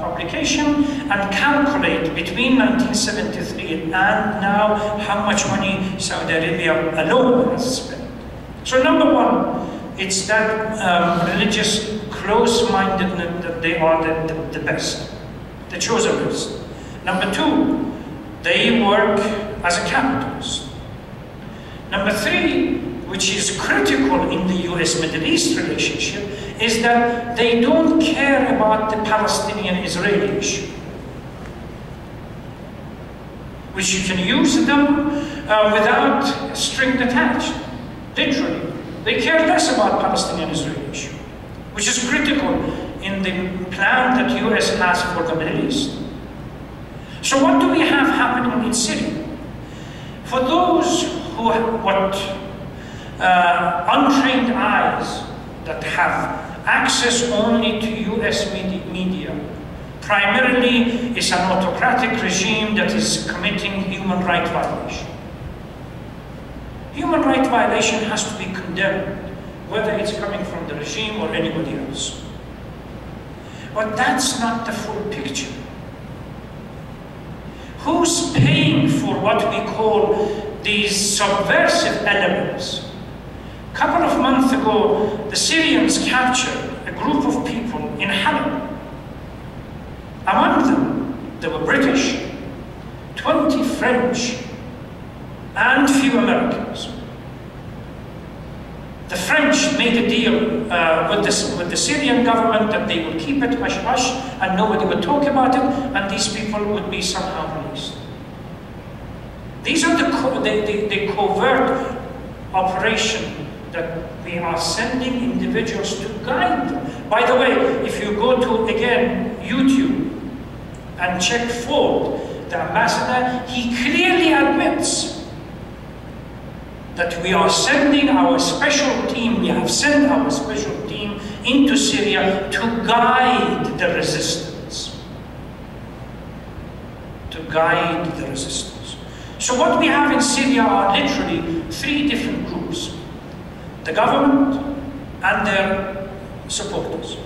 publication and calculate between 1973 and now how much money Saudi Arabia alone has spent. So number one, it's that religious close-mindedness that they are the best, the chosen best. Number two, they work as a capitalist. Number three, which is critical in the US-Middle East relationship, is that they don't care about the Palestinian-Israeli issue, which you can use them without string attached, literally. They care less about Palestinian-Israeli issue, which is critical in the plan that US has for the Middle East. So what do we have happening in Syria? For those who untrained eyes that have access only to US media, primarily is an autocratic regime that is committing human rights violation. Human rights violation has to be condemned, whether it's coming from the regime or anybody else. But that's not the full picture. Who's paying for what we call these subversive elements? A couple of months ago, the Syrians captured a group of people in Halab. Among them British, 20 French, and few Americans. The French made a deal with the Syrian government that they would keep it hush-hush and nobody would talk about it, and these people would be somehow released. These are the covert operation that we are sending individuals to guide them. By the way, if you go to, again, YouTube and check Ford, the ambassador, he clearly admits that we are sending our special team, we have sent our special team into Syria to guide the resistance. To guide the resistance. So what we have in Syria are literally 3 different groups. The government and their supporters.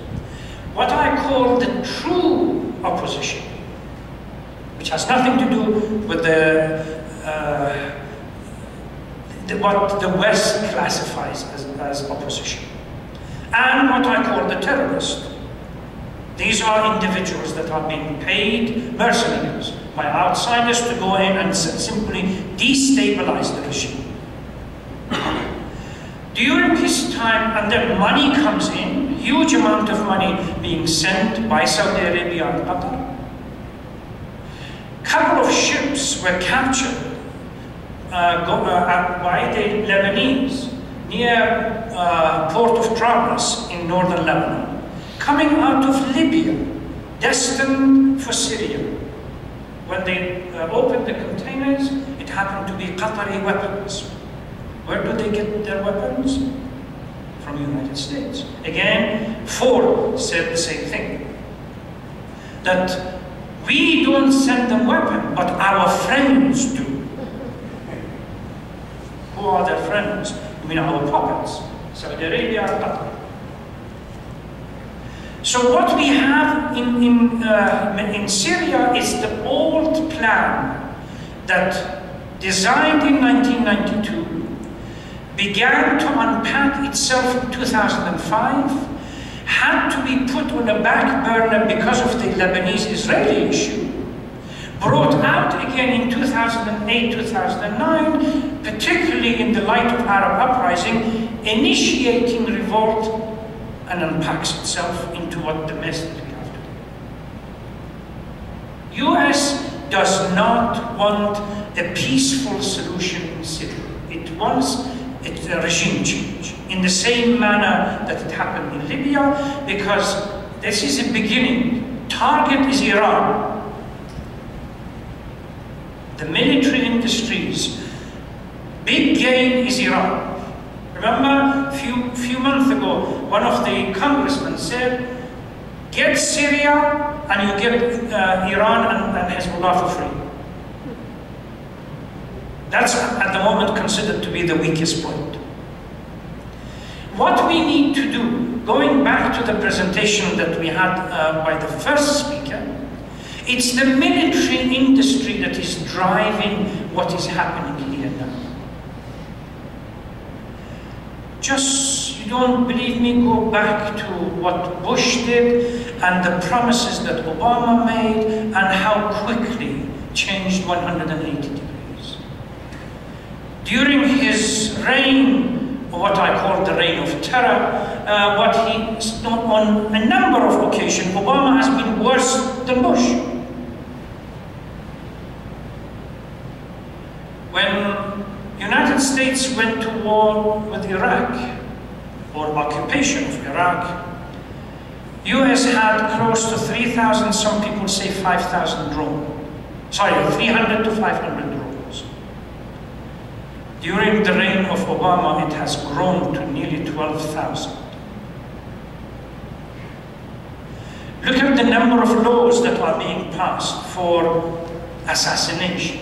What I call the true opposition, which has nothing to do with what the West classifies as opposition. And what I call the terrorists. These are individuals that are being paid, mercenaries, by outsiders to go in and simply destabilize the regime. During his time, and then money comes in, huge amount of money being sent by Saudi Arabia and Qatar. Couple of ships were captured by the Lebanese near port of Trablus in northern Lebanon, coming out of Libya, destined for Syria. When they opened the containers, it happened to be Qatari weapons. Where do they get their weapons? From the United States. Again, Ford said the same thing. That we don't send them weapons, but our friends do. Who are their friends? I mean our puppets. Saudi Arabia and Qatar. So what we have in Syria is the old plan that, designed in 1992, began to unpack itself in 2005, had to be put on a back burner because of the Lebanese-Israeli issue, brought out again in 2008, 2009, particularly in the light of Arab uprising, initiating revolt, and unpacks itself into what the mess that we have today. US does not want a peaceful solution in Syria. It wants a regime change in the same manner that it happened in Libya, because this is a beginning. Target is Iran. The military industries, big game is Iran. Remember, a few months ago, one of the congressmen said, get Syria and you get Iran and Hezbollah for free. That's at the moment considered to be the weakest point. What we need to do, going back to the presentation that we had by the first speaker, it's the military industry that is driving what is happening here now. Just, you don't believe me, go back to what Bush did and the promises that Obama made and how quickly changed 180 degrees. During his reign, what I call the reign of terror, on a number of occasions, Obama has been worse than Bush. When United States went to war with Iraq, or occupation of Iraq, US had close to 3,000, some people say 5,000 drones. Sorry, 300 to 500 drones. During the reign of Obama, it has grown to nearly 12,000. Look at the number of laws that are being passed for assassination,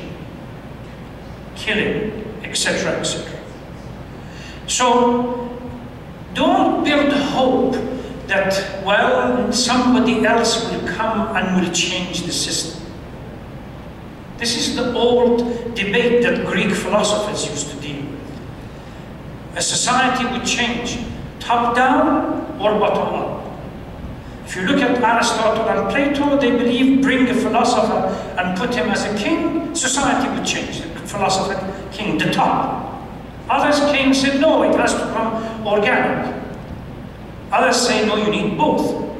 killing, etc., etc. So, don't build hope that, well, somebody else will come and will change the system. This is the old debate that Greek philosophers used to deal with. A society would change top down or bottom up. If you look at Aristotle and Plato, they believe bring a philosopher and put him as a king, society would change. The philosopher, king, the top. Others came and said, no, it has to become organic. Others say, no, you need both.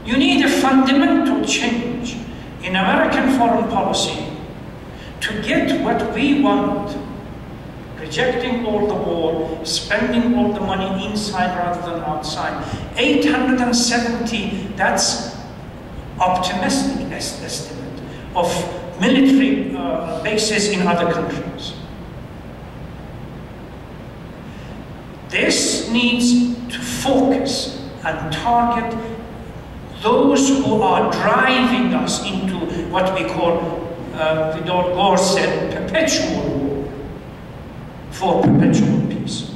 You need a fundamental change in American foreign policy to get what we want, rejecting all the war, spending all the money inside rather than outside. 870, that's optimistic estimate of military bases in other countries. This needs to focus and target those who are driving us into what we call, Vidal Gore said, perpetual war for perpetual peace.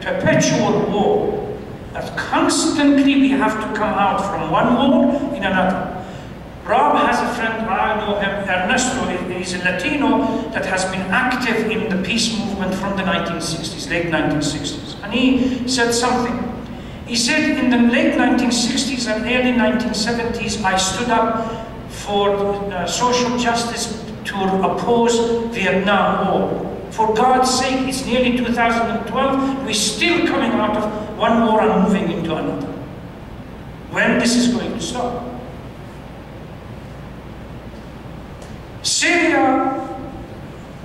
Perpetual war, that constantly we have to come out from one war in another. Rob has a friend, I know him, Ernesto, he's a Latino that has been active in the peace movement from the 1960s, late 1960s. And he said something. He said in the late 1960s and early 1970s, I stood up for social justice to oppose Vietnam War. For God's sake, it's nearly 2012, we're still coming out of one war and moving into another. When this is going to stop? Syria,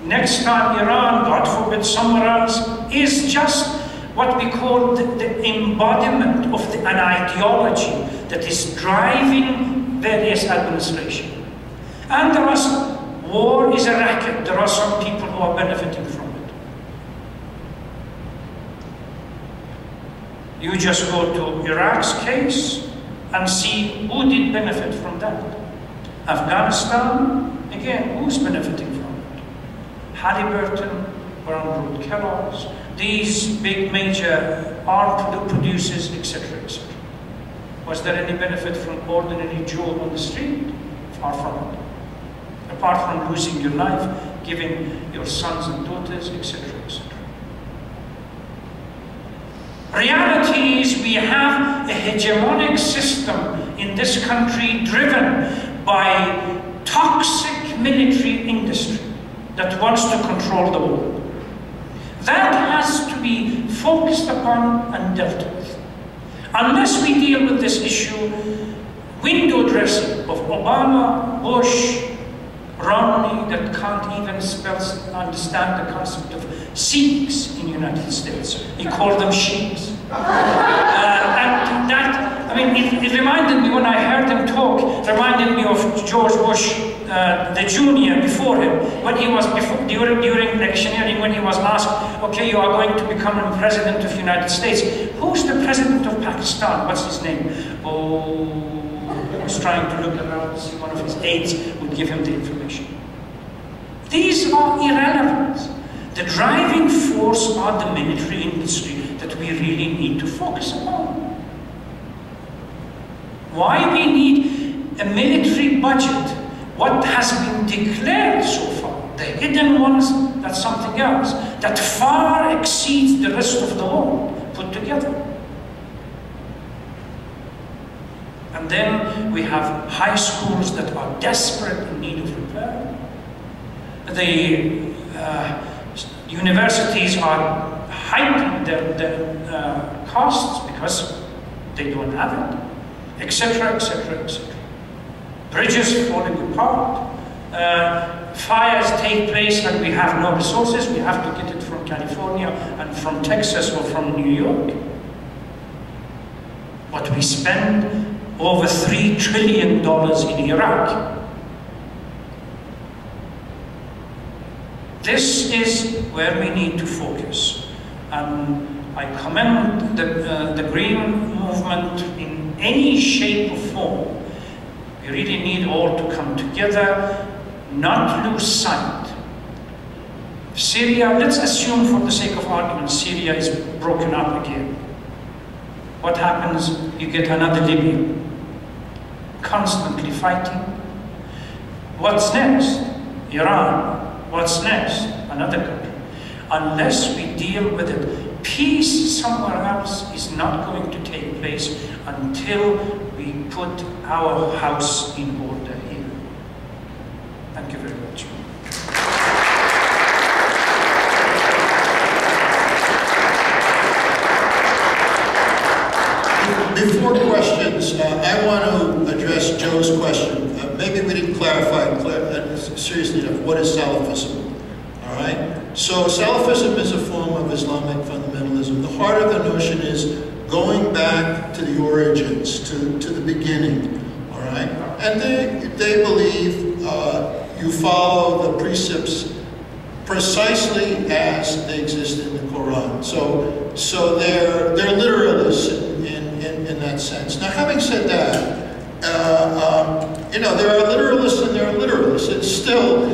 next time Iran, God forbid somewhere else, is just what we call the embodiment of an ideology that is driving various administrations. And there are some, war is a racket. There are some people who are benefiting from it. You just go to Iraq's case and see who did benefit from that. Afghanistan, again, who's benefiting from it? Halliburton, Brown Root Kellogg's, these big major arm producers, etc., etc. Was there any benefit from ordinary Joe on the street? Far from it. Apart from losing your life, giving your sons and daughters, etc., etc. Reality is we have a hegemonic system in this country driven by toxic military industry that wants to control the world. That has to be focused upon and dealt with. Unless we deal with this issue, window dressing of Obama, Bush, Romney, that can't even understand the concept of Sikhs in the United States. He called them Sheiks. And that, I mean, it reminded me, when I heard him talk, reminded me of George Bush, the junior before him, when he was, during electioneering, when he was asked, okay, you are going to become the president of the United States. Who's the president of Pakistan? What's his name? Oh, I was trying to look around to see one of his aides would give him the information. These are irrelevant. The driving force are the military industry that we really need to focus on. Why we need a military budget? What has been declared so far, the hidden ones, that's something else, that far exceeds the rest of the world put together. And then we have high schools that are desperate in need of repair. The universities are hiking their costs because they don't have it, etc., etc., etc. Bridges falling apart, fires take place and we have no resources, we have to get it from California and from Texas or from New York. What we spend over $3 trillion in Iraq. This is where we need to focus. I commend the Green movement in any shape or form. We really need all to come together, not lose sight. Syria, let's assume for the sake of argument, Syria is broken up again. What happens? You get another Libya, constantly fighting. What's next? Iran. What's next? Another country. Unless we deal with it, peace somewhere else is not going to take place until we put our house in order here. Thank you very much. Before questions, I want to address Joe's question. Maybe we didn't clarify seriously enough, what is Salafism? All right? So Salafism is a form of Islamic fundamentalism. The heart of the notion is going back to the origins, to the beginning, all right? And they believe you follow the precepts precisely as they exist in the Quran. So they're literalists in that sense. Now, having said that, you know, there are literalists and there are literalists. It's still,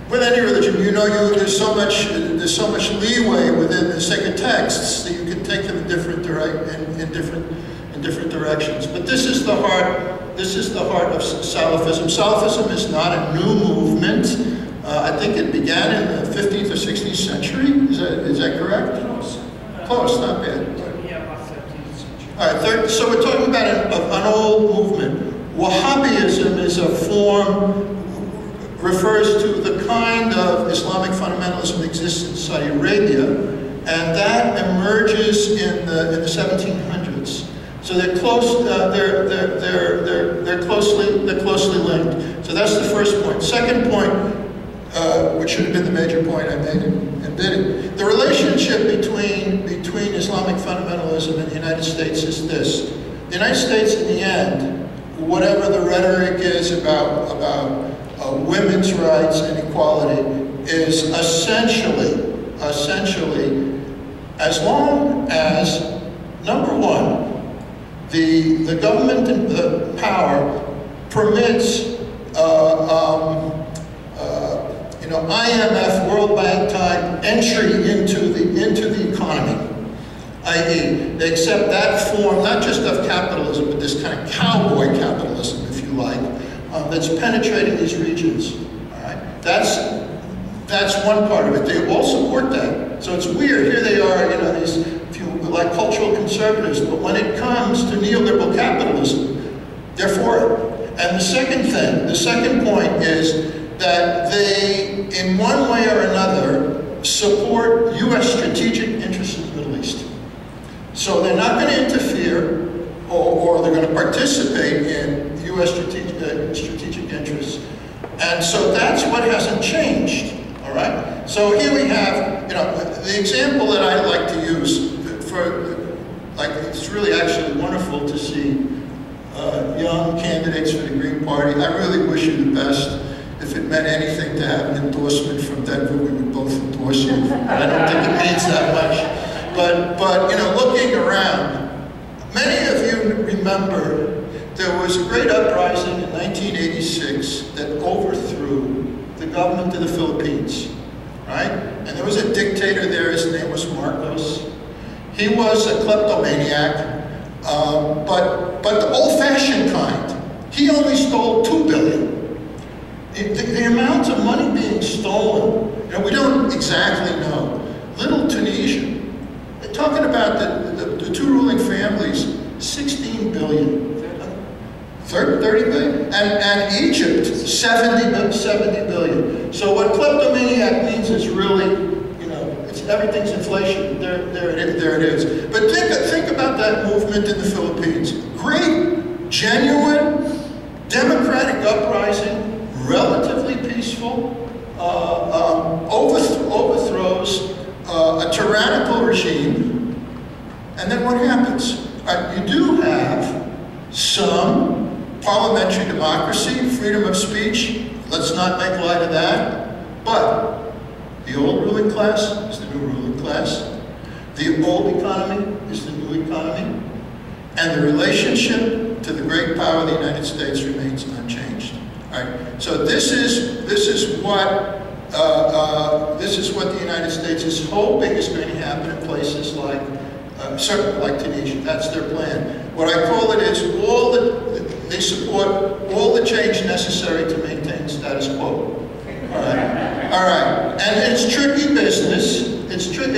with any religion, you know, there's so much leeway within the sacred texts that you can take them in different directions. But this is the heart. This is the heart of Salafism. Salafism is not a new movement. I think it began in the 15th or 16th century. Is that correct? Close, not bad. All right, so we're talking about an old movement. Wahhabism is a form, refers to the kind of Islamic fundamentalism that exists in Saudi Arabia, and that emerges in the 1700s. So they're close. They're closely linked. So that's the first point. Second point, which should have been the major point I made in bidding. The relationship between Islamic fundamentalism and the United States is this. The United States, in the end, whatever the rhetoric is about women's rights and equality, is essentially, as long as, number one, the government and the power permits you know, IMF, World Bank type entry into the economy, i.e., they accept that form not just of capitalism, but this kind of cowboy capitalism, if you like, that's penetrating these regions. All right, that's one part of it. They all support that. So it's weird. Here they are, you know, these few like cultural conservatives, but when it comes to neoliberal capitalism, they're for it. And the second point is that they, in one way or another, support U.S. strategic interests in the Middle East. So they're not going to interfere, or they're going to participate in U.S. strategic interests. And so that's what hasn't changed, all right? So here we have, you know, the example that I like to use for, like, it's really actually wonderful to see young candidates for the Green Party. I really wish you the best. If it meant anything to have an endorsement from Denver, we would both endorse you. I don't think it means that much. But you know, looking around, many of you remember there was a great uprising in 1986 that overthrew the government of the Philippines, right? And there was a dictator there, his name was Marcos. He was a kleptomaniac, but the old-fashioned kind. He only stole $2 billion. The amount of money being stolen, you know, we don't exactly know. Little Tunisia, they're talking about the two ruling families, $16 billion, 30 billion, and Egypt, 70 billion. So what kleptomaniac means is really, you know, everything's inflation. There it is. But think about that movement in the Philippines. Great, genuine, democratic uprising. Relatively peaceful, overthrows a tyrannical regime, and then what happens? You do have some parliamentary democracy, freedom of speech, let's not make light of that, but the old ruling class is the new ruling class, the old economy is the new economy, and the relationship to the great power of the United States remains unchanged. Right. So this is what the United States is hoping is going to happen in places like certainly like Tunisia. That's their plan. What I call it is they support all the change necessary to maintain status quo. All right. And it's tricky business. It's tricky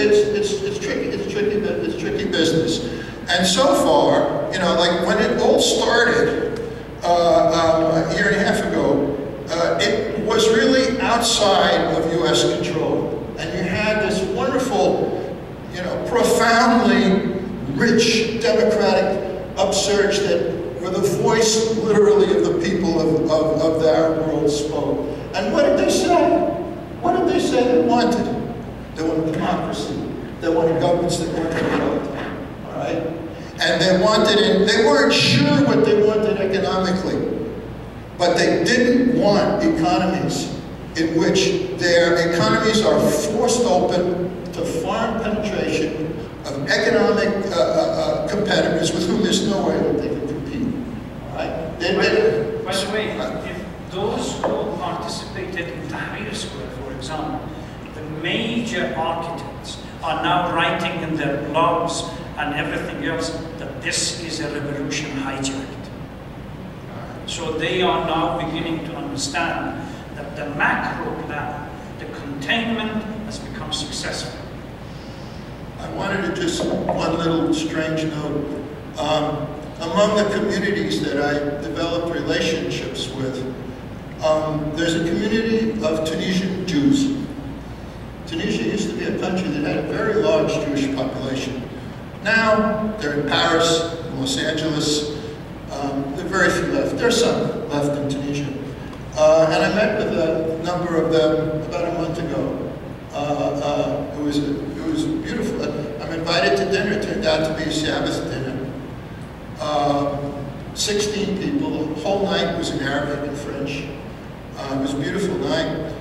business. And so far, you know, like when it all started a year and a half ago, it was really outside of U.S. control. And you had this wonderful, you know, profoundly rich democratic upsurge that where the voice literally of the people of our world spoke. And what did they say? What did they say they wanted? They wanted democracy. They wanted governments that weren't corrupt. All right? And they weren't sure what they wanted economically, but they didn't want economies in which their economies are forced open to foreign penetration of economic competitors with whom there's no way that they can compete. All right? By the way, if those who participated in Tahrir Square, for example, the major architects are now writing in their blogs and everything else that this is a revolution hijacked. So they are now beginning to understand that the macro plan, the containment, has become successful. I wanted to just, one little strange note. Among the communities that I developed relationships with, there's a community of Tunisian Jews. Tunisia used to be a country that had a very large Jewish population. Now, they're in Paris, in Los Angeles. There are very few left. There's some left in Tunisia. And I met with a number of them about a month ago. It was beautiful. I'm invited to dinner. It turned out to be a Sabbath dinner. 16 people. The whole night was in Arabic and French. It was a beautiful night.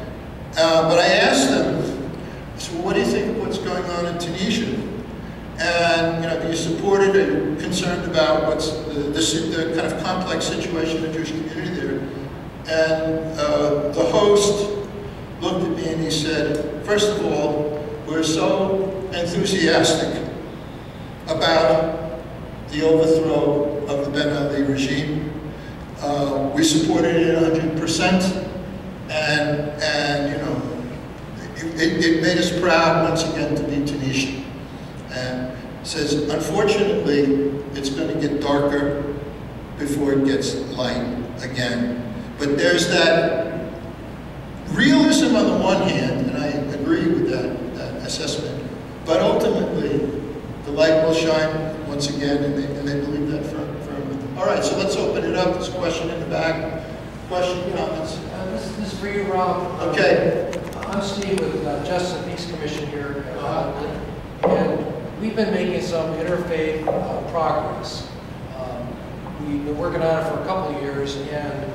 But I asked them, so what do you think of what's going on in Tunisia? And, you know, do you support it? Are you concerned about what's the kind of complex situation of the Jewish community there? And the host looked at me and he said, first of all, we're so enthusiastic about the overthrow of the Ben Ali regime. We supported it 100%, and you know, it made us proud once again to be Tunisian. And says, unfortunately, it's going to get darker before it gets light again. But there's that realism on the one hand, and I agree with that assessment, but ultimately, the light will shine once again, and they believe that firmly. All right, so let's open it up. There's a question in the back. Question, comments? This is for you, Rob. Okay. I'm Steve with Justice and Peace Commission here, and we've been making some interfaith progress. We've been working on it for a couple of years, and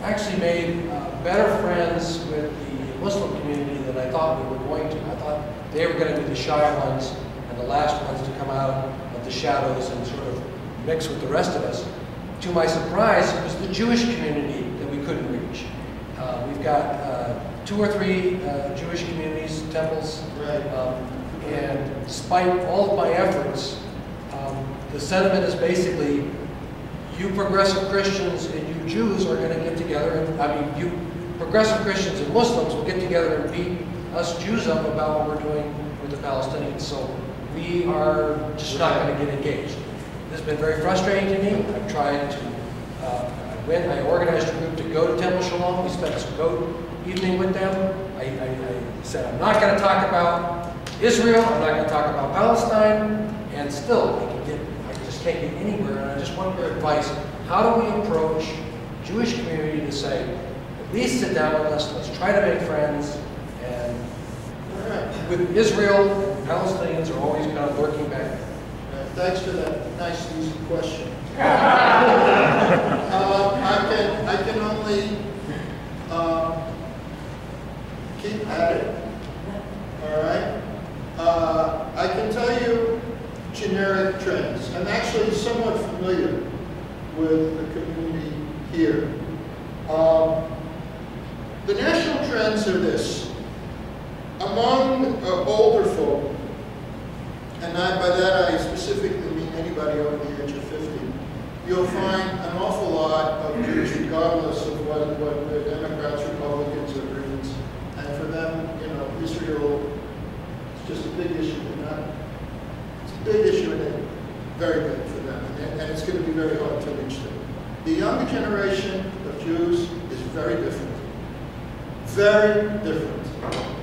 actually made better friends with the Muslim community than I thought we were going to. I thought they were going to be the shy ones and the last ones to come out of the shadows and sort of mix with the rest of us. To my surprise, it was the Jewish community that we couldn't reach. We've got 2 or 3 Jewish communities, temples, and despite all of my efforts, the sentiment is basically, you progressive Christians and you Jews are going to get together, and, I mean, you progressive Christians and Muslims will get together and beat us Jews up about what we're doing with the Palestinians. So we are just not going to get engaged. This has been very frustrating to me. I've tried to, I organized a group to go to Temple Shalom. We spent a goat evening with them. I said, I'm not going to talk about Israel, I'm not going to talk about Palestine, and still, I just can't get anywhere, and I just want your advice. How do we approach the Jewish community to say, at least sit down with us, let's try to make friends, and with Israel, Palestinians are always kind of lurking back. Thanks for that nice, easy question. I can only keep at it. All right. I can tell you generic trends. I'm actually somewhat familiar with the community here. The national trends are this. Among older folk, and by that I specifically mean anybody over the age of 50, you'll find an awful lot of Jews, regardless of what the Democrats, Republicans, or Greens. And for them, you know, Israel is just a big issue. It's a big issue, and very big for them, and it's going to be very hard to reach them. The younger generation of Jews is very different. Very different.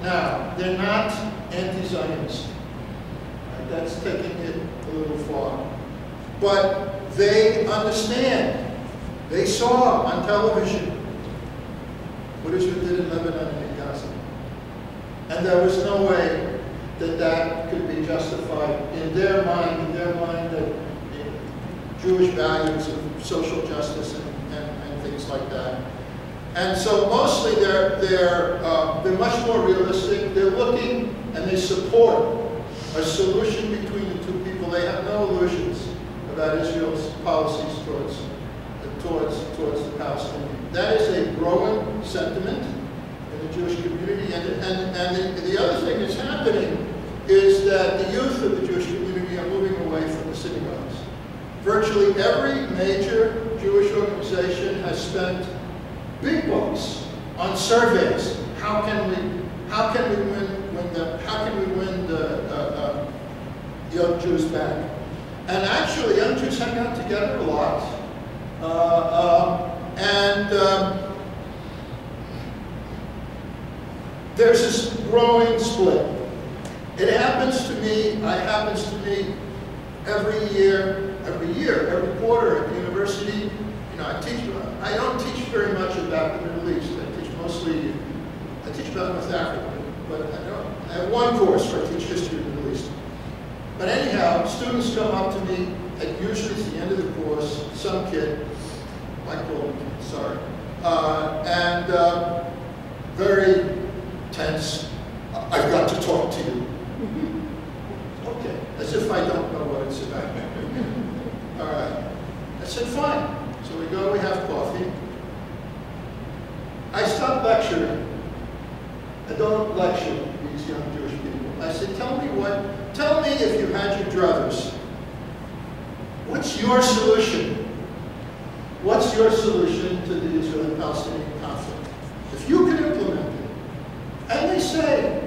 Now, they're not anti-Zionist. Right? That's taking it a little far. But they understand. They saw on television what Israel did in Lebanon and in Gaza. And there was no way that that could be justified in their mind that Jewish values of social justice and things like that. And so mostly they're much more realistic. They're looking and they support a solution between the two people. They have no illusions about Israel's policies towards the Palestinians. That is a growing sentiment in the Jewish community. And the other thing that's happening is that the youth of the Jewish community are moving away from the synagogues. Virtually every major Jewish organization has spent big bucks on surveys. How can we win the young Jews back? And actually, young Jews hang out together a lot. There's this growing split. It happens to me every year, every quarter at the university. You know, I don't teach very much about the Middle East. I teach about North Africa, but I have one course where I teach history of the Middle East. But anyhow, students come up to me, and usually at the end of the course, some kid, Michael, sorry, and very tense, I've got to talk to you. Okay, as if I don't know what it's about. All right. I said, fine. So we go, we have coffee. I stop lecturing. I don't lecture these young Jewish people. I said, tell me if you had your druthers, what's your solution? What's your solution to the Israeli-Palestinian conflict? If you can implement it. And they say,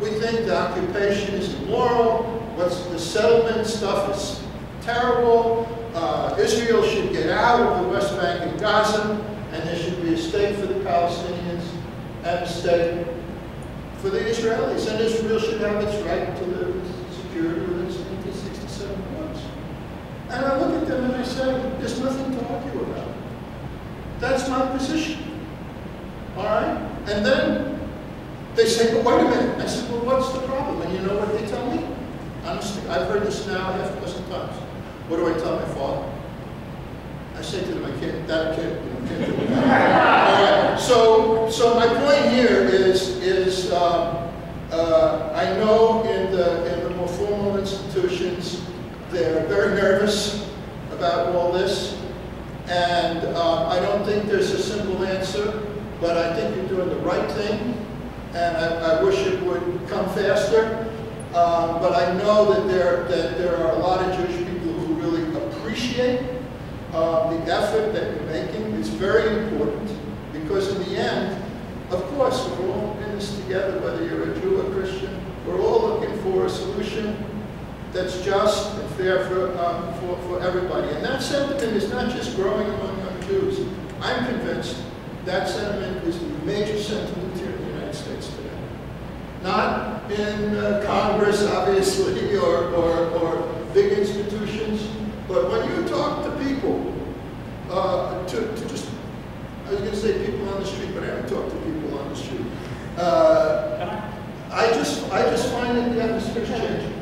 we think the occupation is immoral, the settlement stuff is terrible, Israel should get out of the West Bank and Gaza, and there should be a state for the Palestinians and a state for the Israelis, and Israel should have its right to live in security within its 1967 borders. And I look at them and I say, there's nothing to argue about. That's my position. All right? And then they say, but wait a minute. I said, well, what's the problem? And you know what they tell me? Honestly, I've heard this now half a dozen times. What do I tell my father? I say to them, I can't, that kid, you can't do that. All right. So my point here is I know in the more formal institutions, they're very nervous about all this, and I don't think there's a simple answer, but I think you're doing the right thing, and I wish it would come faster. But I know that there are a lot of Jewish people who really appreciate the effort that you're making. It's very important because in the end, of course, we're all in this together, whether you're a Jew or Christian. We're all looking for a solution that's just and fair for everybody. And that sentiment is not just growing among young Jews. I'm convinced that sentiment is the major sentiment here in the United States today. Not in Congress, obviously, or big institutions, but when you talk to people, to just, I was going to say people on the street, but I haven't talked to people on the street. I just find that the atmosphere is changing.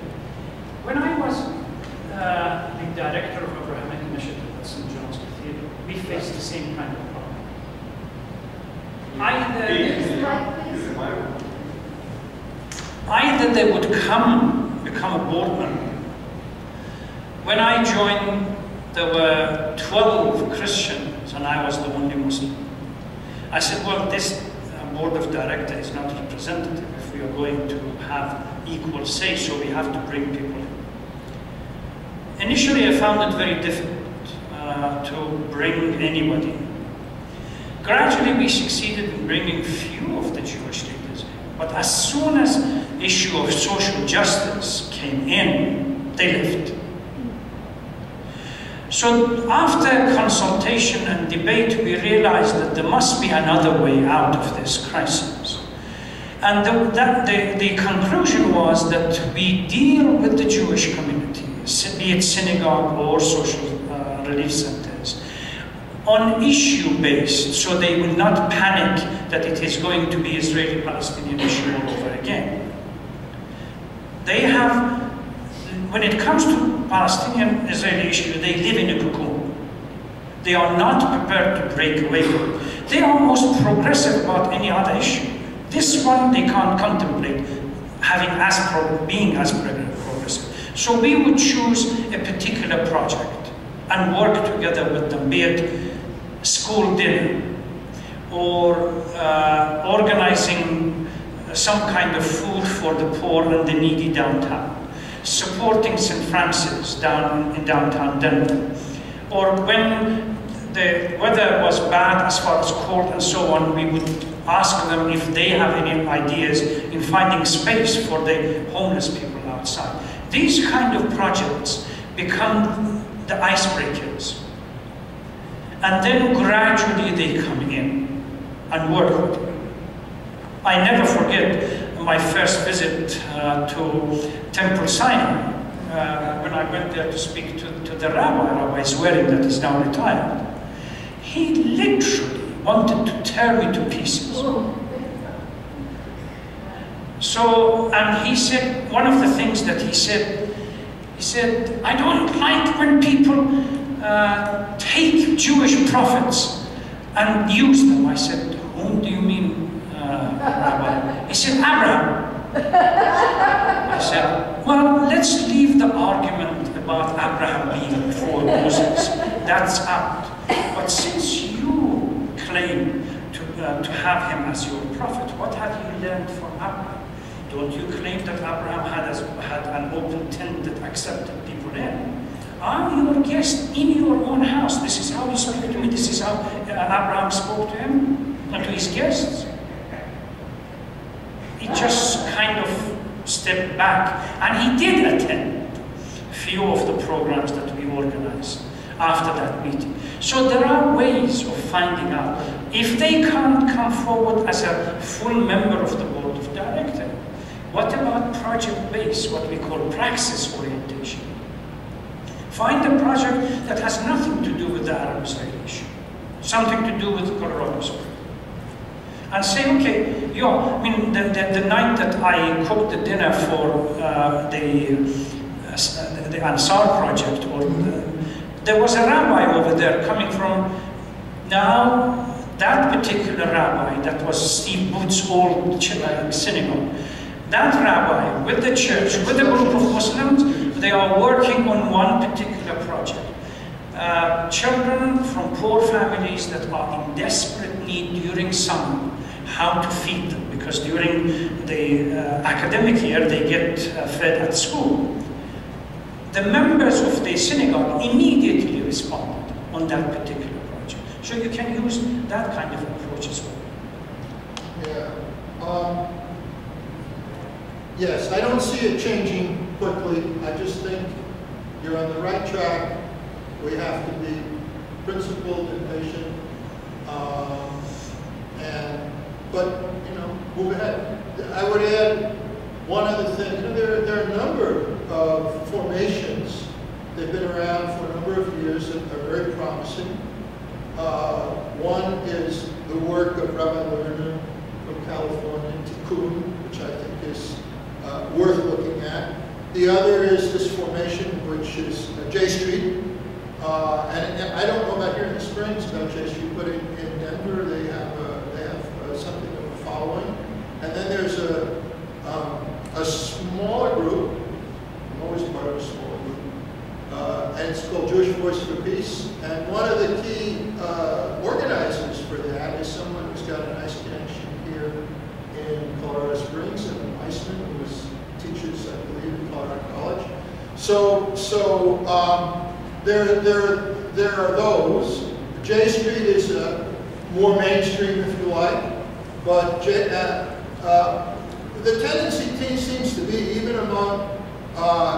When I was the director of Abrahamic Initiative at St. John's Cathedral, we faced the same kind of problem. Either they would become a board member. When I joined, there were 12 Christians and I was the only Muslim. I said, well, this board of directors is not representative if we are going to have equal say, so we have to bring people in. Initially, I found it very difficult to bring anybody in. Gradually, we succeeded in bringing few of the Jewish leaders in. But as soon as the issue of social justice came in, they left. So after consultation and debate, we realized that there must be another way out of this crisis. And the conclusion was that we deal with the Jewish community, be it synagogue or social relief centers, on issue-based, so they will not panic that it is going to be Israeli-Palestinian issue all over again. They have, when it comes to Palestinian-Israeli issue, they live in a cocoon. They are not prepared to break away from it. They are most progressive about any other issue. This one they can't contemplate being as progressive. So we would choose a particular project and work together with them, be it school dinner or organizing some kind of food for the poor and the needy downtown, supporting St. Francis down in downtown Denver, or when the weather was bad as far as cold and so on, we would ask them if they have any ideas in finding space for the homeless people outside. These kind of projects become the icebreakers. And then gradually they come in and work with you. I never forget my first visit to Temple Sinai, when I went there to speak to the Rabbi Zwerin that is now retired. He literally wanted to tear me to pieces. So, and he said, one of the things that he said, I don't like when people take Jewish prophets and use them. I said, whom do you mean, Rabbi? He said, Abraham. I said, well, let's leave the argument about Abraham being before Moses. That's out. But since you claim to have him as your prophet, what have you learned from Abraham? Don't you claim that Abraham had an open tent that accepted people in? I'm your guest in your own house. This is how you speak to me. This is how Abraham spoke to him and to his guests. He just kind of stepped back, and he did attend a few of the programs that we organized after that meeting. So there are ways of finding out. If they can't come forward as a full member of the board of directors, what about project-based, what we call praxis orientation? Find a project that has nothing to do with the Arab-Israeli issue, something to do with Colorado Springs. And say, okay, I mean, the night that I cooked the dinner for the Ansar project, there was a rabbi over there coming from, now that particular rabbi, that was Steve Booth's old synagogue, that rabbi with the church, with a group of Muslims, they are working on one particular project. Children from poor families that are in desperate need during summer, how to feed them, because during the academic year they get fed at school. The members of the synagogue immediately responded on that particular project. So you can use that kind of approach as well. Yeah. Yes, I don't see it changing quickly. I just think you're on the right track. We have to be principled and patient. But move ahead. I would add one other thing. There are a number of formations. They've been around for a number of years that are very promising. One is the work of Rabbi Lerner from California, Tikkun, which I think is worth looking at. The other is this formation, which is J Street. And I don't know about here in the Springs about J Street, but in Denver they have something of a following. And then there's a smaller group. I'm always part of a smaller group, and it's called Jewish Voice for Peace. And one of the key organizers for that is someone who's got a nice connection here in Colorado Springs, and Weissman, who teaches, I believe, in Colorado College. So there are those. J Street is more mainstream, if you like, but the tendency seems to be, even among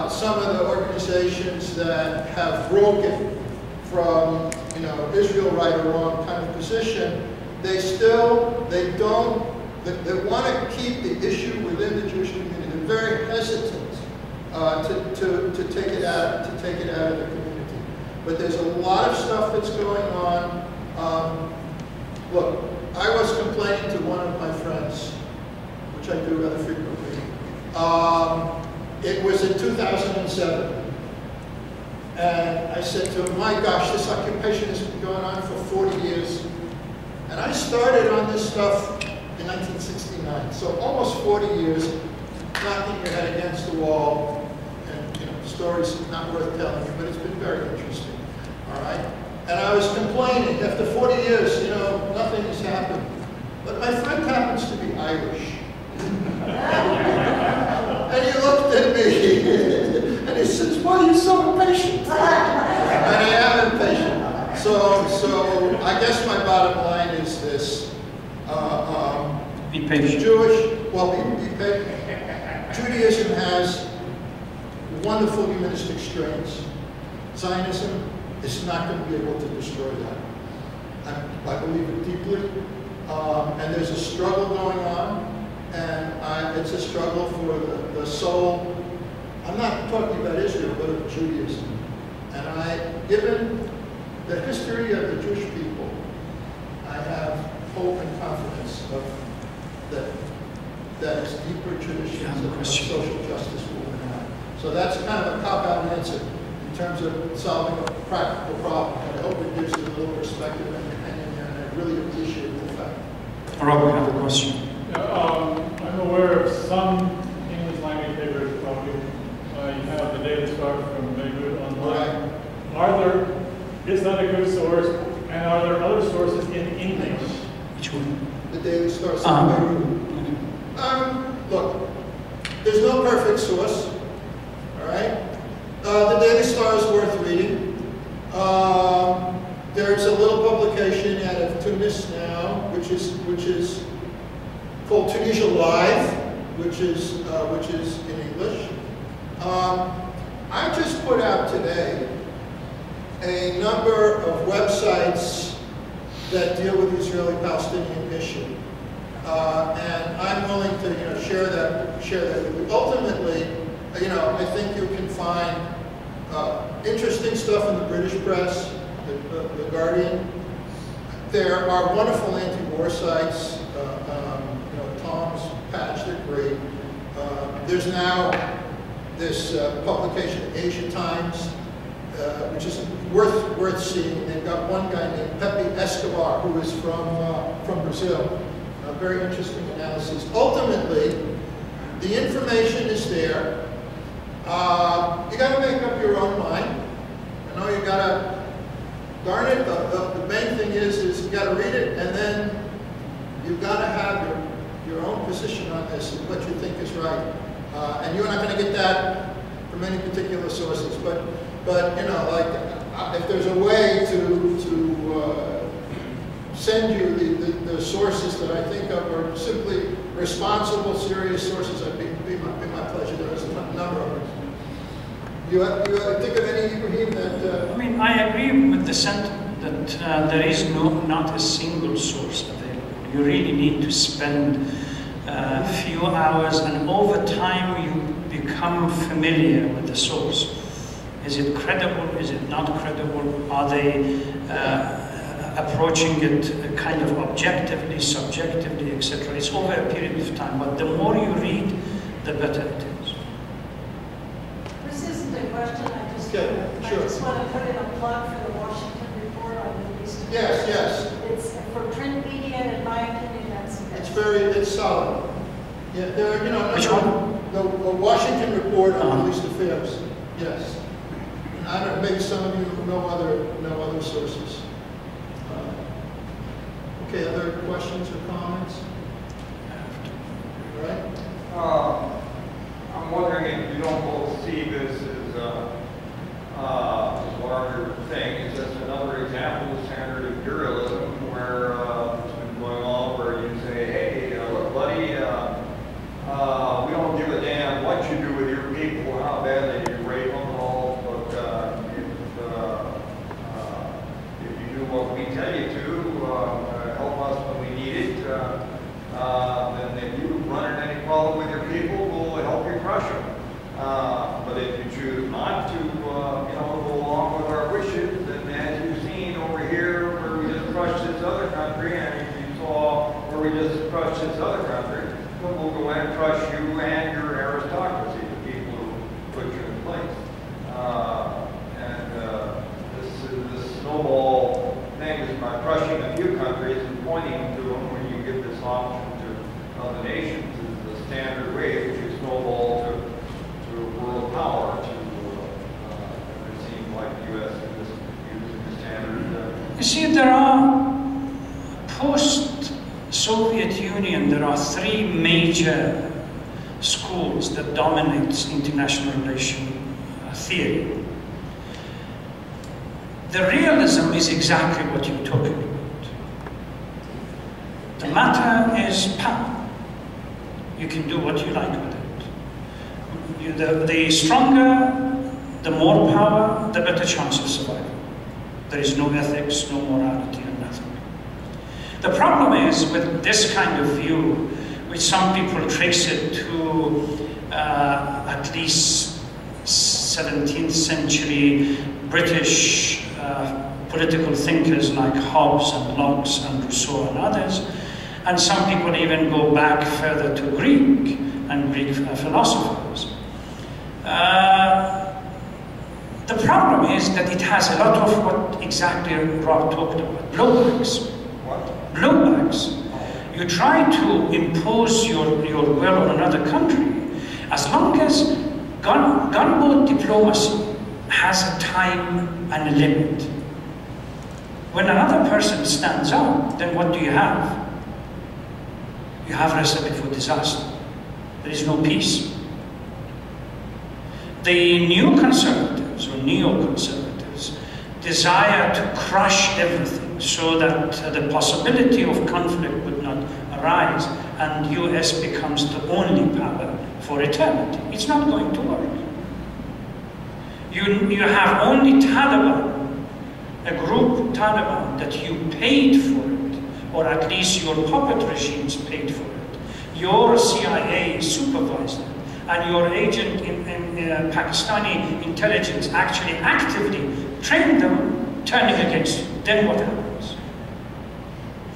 some of the organizations that have broken Israel right or wrong kind of position, they want to keep the issue within the Jewish community. They're very hesitant to take it out of the community. But there's a lot of stuff that's going on. Look, I was complaining to one of my friends, which I do rather frequently. It was in 2007. And I said to him, my gosh, this occupation has been going on for 40 years. And I started on this stuff in 1969. So almost 40 years, knocking your head against the wall. And, you know, stories not worth telling you, but it's been very interesting. All right? And I was complaining, after 40 years, you know, nothing has happened. But my friend happens to be Irish. And he looked at me, and he says, well, you're so impatient. And I am impatient. So I guess my bottom line is this. Be patient. Be patient. Judaism has wonderful humanistic strains. Zionism is not going to be able to destroy that. I believe it deeply. And there's a struggle going on. And it's a struggle for the soul. I'm not talking about Israel, but of Judaism. And given the history of the Jewish people, I have hope and confidence that is deeper traditions of social justice movement have. So that's kind of a cop-out answer in terms of solving a practical problem. And I hope it gives you a little perspective and I really appreciate the fact. Rob, you have a question. I'm aware of some English language papers, probably. You have the Daily Star from Beirut online. Right. Is that a good source? And are there other sources in English? Which one? The Daily Star from Beirut. Look, there's no perfect source. All right. The Daily Star is worth reading. There's a little publication out of Tunis now, which is called Tunisia Live, which is in English. I just put out today a number of websites that deal with the Israeli-Palestinian issue, and I'm willing to share that with you. Ultimately, I think you can find interesting stuff in the British press, the Guardian. There are wonderful anti-war sites. Tom's Patch, they're great. There's now this publication, Asia Times, which is worth seeing. They've got one guy named Pepe Escobar, who is from Brazil. Very interesting analysis. Ultimately, the information is there. You got to make up your own mind. You got to, darn it, the main thing is you got to read it, and then you've got to have your own position on this and what you think is right. And you're not going to get that from any particular sources. But if there's a way to send you the sources that I think of are simply responsible, serious sources, it'd be my pleasure. There's a number of them. You think of any, Ibrahim, that... I mean, I agree with the sentiment that there is not a single source available. You really need to spend a few hours, and over time you become familiar with the source. Is it credible? Is it not credible? Are they approaching it kind of objectively, subjectively, etc.? It's over a period of time, but the more you read, the better it is. This isn't a question, I just want to put in a plug for the Washington Report on the East. Yes. It's for print media, and in my opinion, it's solid. Yeah, there are, Which one? The Washington Report on Middle East Affairs. Yes. I don't know, maybe some of you know other sources. Okay, other questions or comments? All right. I'm wondering if you don't both see this as a larger thing. Is this another example of standard imperialism where it's been going on where you say, hey, look, buddy, we don't give a damn what you do with your people, how badly you rape them and all, but if you do what we we tell you to help us when we need it, then if you run into any problem with your people, we'll help you crush them. But if you choose not to, go along with our wishes, then as you've seen over here, where we just crushed this other country, and you saw where we just crushed this other country, we'll go and crush you and your aristocracy, the people who put you in place. This snowball thing is by crushing a few countries and pointing to them when you give this option to other nations is the standard way that you snowball to world power to, it seems like the U.S. is just using the standard. You see, there are, post-Soviet Union, there are three major schools that dominate international relation theory. The realism is exactly what you're talking about. The matter is power. You can do what you like with it. The stronger, the more power, the better chance of survival. There is no ethics, no morality, and nothing. The problem is with this kind of view, which some people trace it to at least 17th century British political thinkers like Hobbes and Locke and Rousseau and others, and some people even go back further to Greek and Greek philosophers. The problem is that it has a lot of what exactly Rob talked about, blowbacks. Blowbacks. You try to impose your will on another country, as long as gunboat diplomacy has a time and a limit. When another person stands up, then what do you have? You have a recipe for disaster. There is no peace. The new conservatives or neoconservatives desire to crush everything so that the possibility of conflict would not arise and US becomes the only power for eternity. It's not going to work. You have only Taliban, a group Taliban that you paid for it, or at least your puppet regimes paid for it. Your CIA supervised it, and your agent in Pakistani intelligence actually actively trained them, turning against you. Then what happens?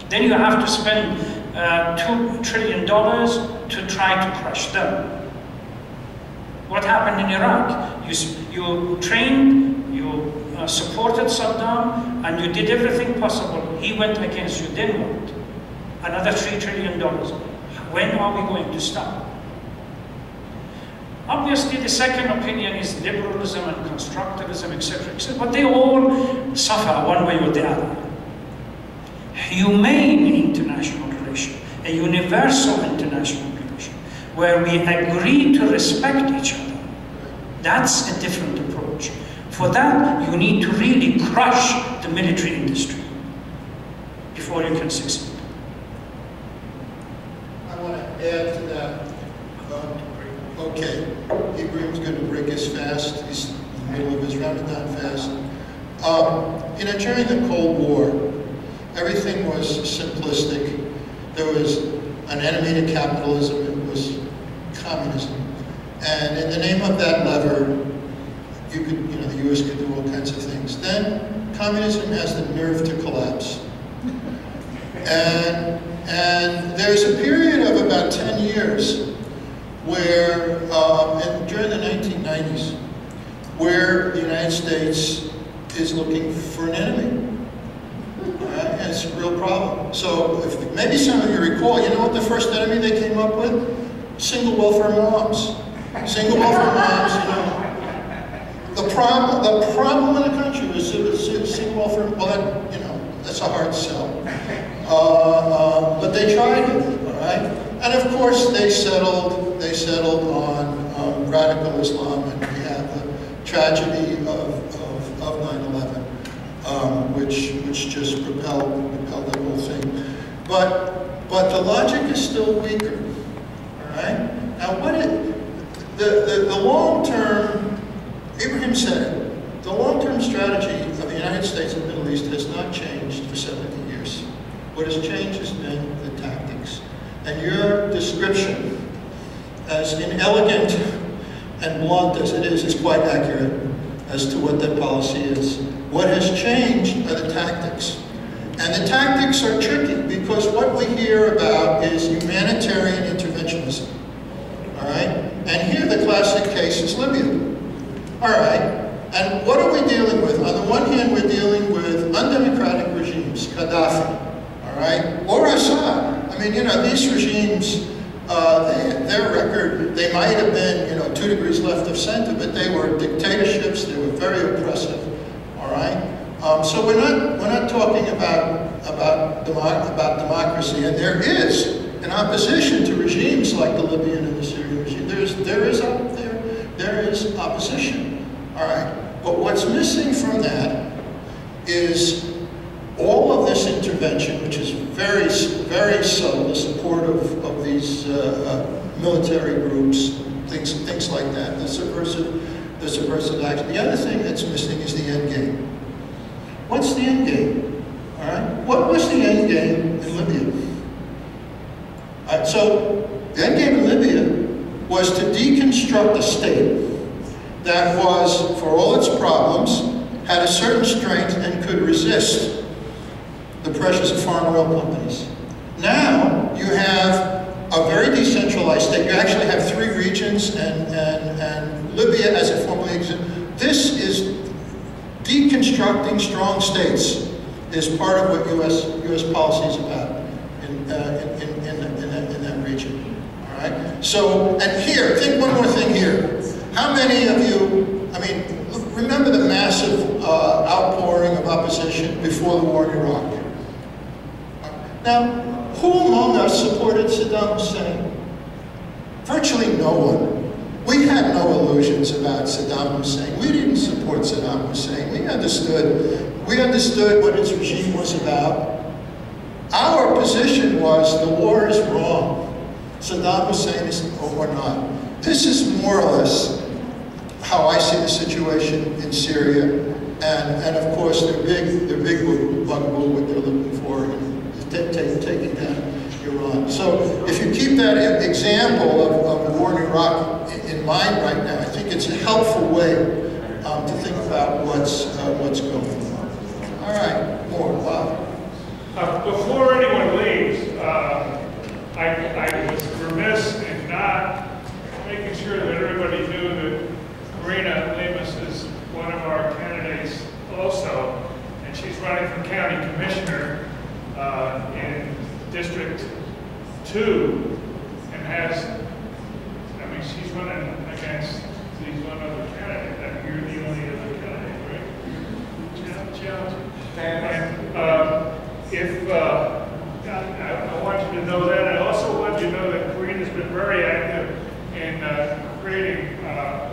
Then you have to spend $2 trillion to try to crush them. What happened in Iraq? You trained, you supported Saddam, and you did everything possible. He went against you. Then what? Another $3 trillion. When are we going to stop? Obviously, the second opinion is liberalism and constructivism, etc., etc., but they all suffer one way or the other. Humane international relation, a universal international relation, where we agree to respect each other, that's a different approach. For that, you need to really crush the military industry before you can succeed. I want to add to that. Okay, Ibrahim's going to break his fast. He's in the middle of his Ramadan fast. During the Cold War, everything was simplistic. There was an enemy to capitalism. It was communism. And in the name of that lever, the U.S. could do all kinds of things. Then communism has the nerve to collapse. And there's a period of about 10 years where, during the 1990s, where the United States is looking for an enemy. And it's a real problem. So maybe some of you recall, you know what the first enemy they came up with? Single welfare moms. Single welfare moms, The problem in the country was single welfare, well, that's a hard sell. But they tried it, all right? And of course, they settled on radical Islam, and we have the tragedy of 9/11, which just propelled the whole thing. But the logic is still weaker, all right? Now, the long-term, Ibrahim said it, the long-term strategy of the United States and the Middle East has not changed for What has changed has been the tactics. And your description, as inelegant and blunt as it is quite accurate as to what that policy is. What has changed are the tactics. And the tactics are tricky because what we hear about is humanitarian interventionism. All right? And here the classic case is Libya. All right? And what are we dealing with? On the one hand, we're dealing with undemocratic regimes, Gaddafi, all right? Or Assad. I mean, you know, these regimes, their record, they might have been, you know, 2 degrees left of center, but they were dictatorships, they were very oppressive, all right? So we're not talking about democracy, and there is an opposition to regimes like the Libyan and the Syrian regime. There is opposition. All right, but what's missing from that is all of this intervention, which is very, very subtle, the support of these military groups, things like that, the subversive action. The other thing that's missing is the end game. What's the end game? All right, what was the end game in Libya? All right, so the end game in Libya was to deconstruct a state that was, for all its problems, had a certain strength and could resist the pressures of foreign oil companies. Now, you have a very decentralized state. You actually have 3 regions, and Libya, as it formerly existed. This is deconstructing strong states, is part of what U.S. policy is about in that region. All right? So, and here, think one more thing here. How many of you, I mean, remember the massive outpouring of opposition before the war in Iraq? Now, who among us supported Saddam Hussein? Virtually no one. We had no illusions about Saddam Hussein. We didn't support Saddam Hussein. We understood what his regime was about. Our position was the war is wrong. Saddam Hussein is, or not. This is more or less how I see the situation in Syria, and of course their big bugaboo, what they're looking for, is taking down Iran. So if you keep that example of the war in Iraq in mind right now, I think it's a helpful way to think about what's going on. All right, more. Wow. Before anyone leaves, I was remiss in not making sure that everybody knew that Marina Lemus is one of our candidates also, and she's running for county commissioner in District 2, and has, I mean, she's running against these one other candidate, and you're the only other candidate, right? Challenge. And I want you to know that. I also want you to know that Karina's been very active in creating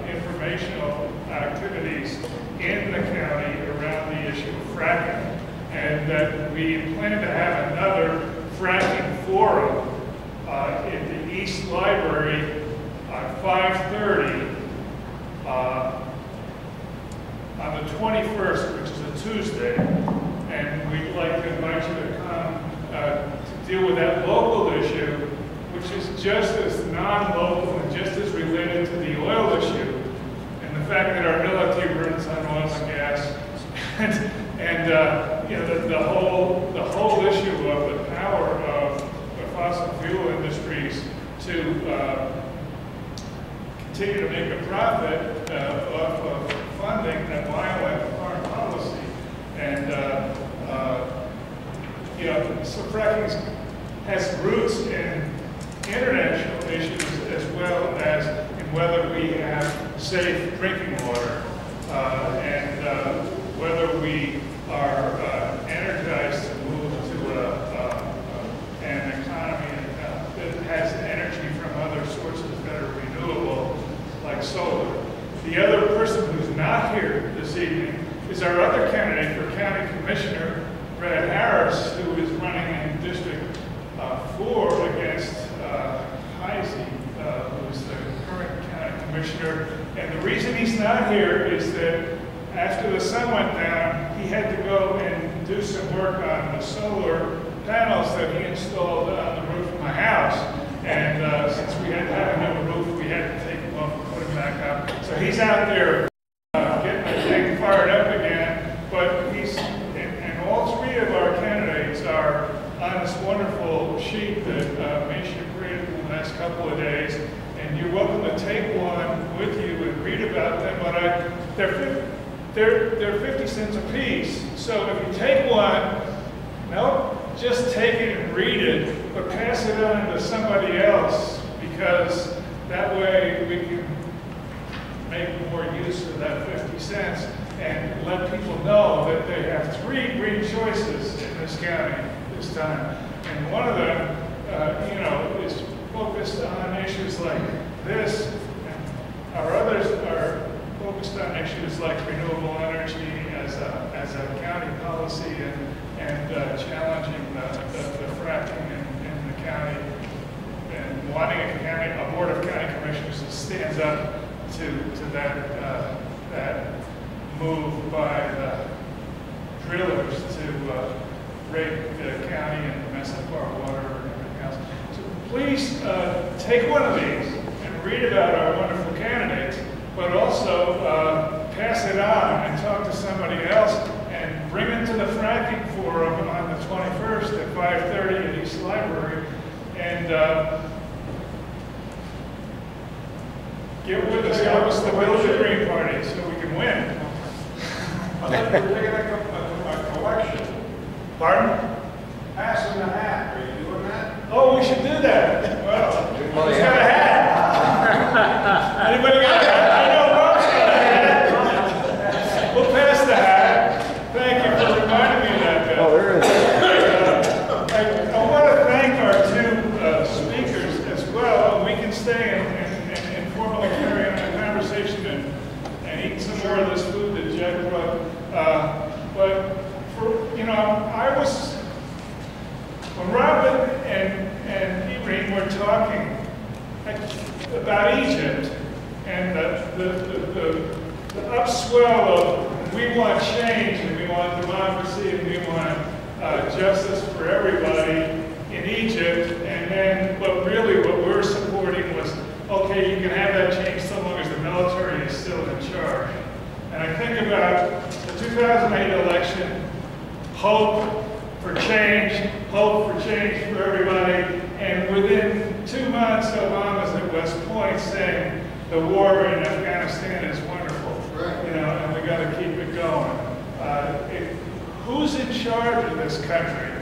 informational activities in the county around the issue of fracking, and that we plan to have another fracking forum at the East Library at 5:30 on the 21st, which is a Tuesday, and we'd like to invite you to come to deal with that local issue, which is just as non-local and just as related to the oil issue, and the fact that our military runs on oil and gas, and you know, the whole issue of the power of the fossil fuel industries to continue to make a profit off of funding a violent foreign policy, and you know, so fracking has roots in international issues as well as in whether we have safe drinking water and whether we are energized to move to an economy that has energy from other sources that are renewable, like solar. The other person who's not here this evening is our other candidate for county commissioner, Brad Harris, who is running in District 4 against Heisey, who's the current county commissioner. And the reason he's not here is that after the sun went down, he had to go and do some work on the solar panels that he installed on the roof of my house. And since we had to have a new roof, we had to take them off and put them back up. So he's out there getting the thing fired up again. But he's, and all three of our candidates are on this wonderful sheet that Misha created in the last couple of days. And you're welcome to take one with you and read about them. But they're 50 cents a piece. So if you take one, no, just take it and read it, but pass it on to somebody else, because that way we can make more use of that 50 cents and let people know that they have three green choices in this county this time. And one of them, is focused on issues like this, and our others are focused on issues like renewable energy as a county policy and challenging the fracking in the county, and wanting a board of county commissioners that stands up to that move by the drillers to rape the county and mess up our water and everything else. So please take one of these and read about our wonderful candidates, but also pass it on and talk to somebody else and bring it to the fracking forum on the 21st at 5:30 at East Library, and get with us. Help us to build the Green Party so we can win. I think we're taking a collection. Pardon? Passing the hat. Are you doing that? Oh, we should do that. Well, who's got a hat? Anybody got a hat? I know Rob's got a hat. We'll pass the hat. Thank you for reminding me of that, Bill. Oh, there is. I want to thank our two speakers as well. We can stay and informally carry on a conversation and eat some more of this food that Jack brought. But I was, when Robin and Irene were talking about Egypt and the upswell of we want change and we want democracy and we want justice for everybody in Egypt, and then but really what we're supporting was, okay, you can have that change so long as the military is still in charge. And I think about the 2008 election, hope for change for everybody, and within 2 months, Obama's at West Point saying the war in Afghanistan is wonderful, Right. And we got to keep it going. Who's in charge of this country?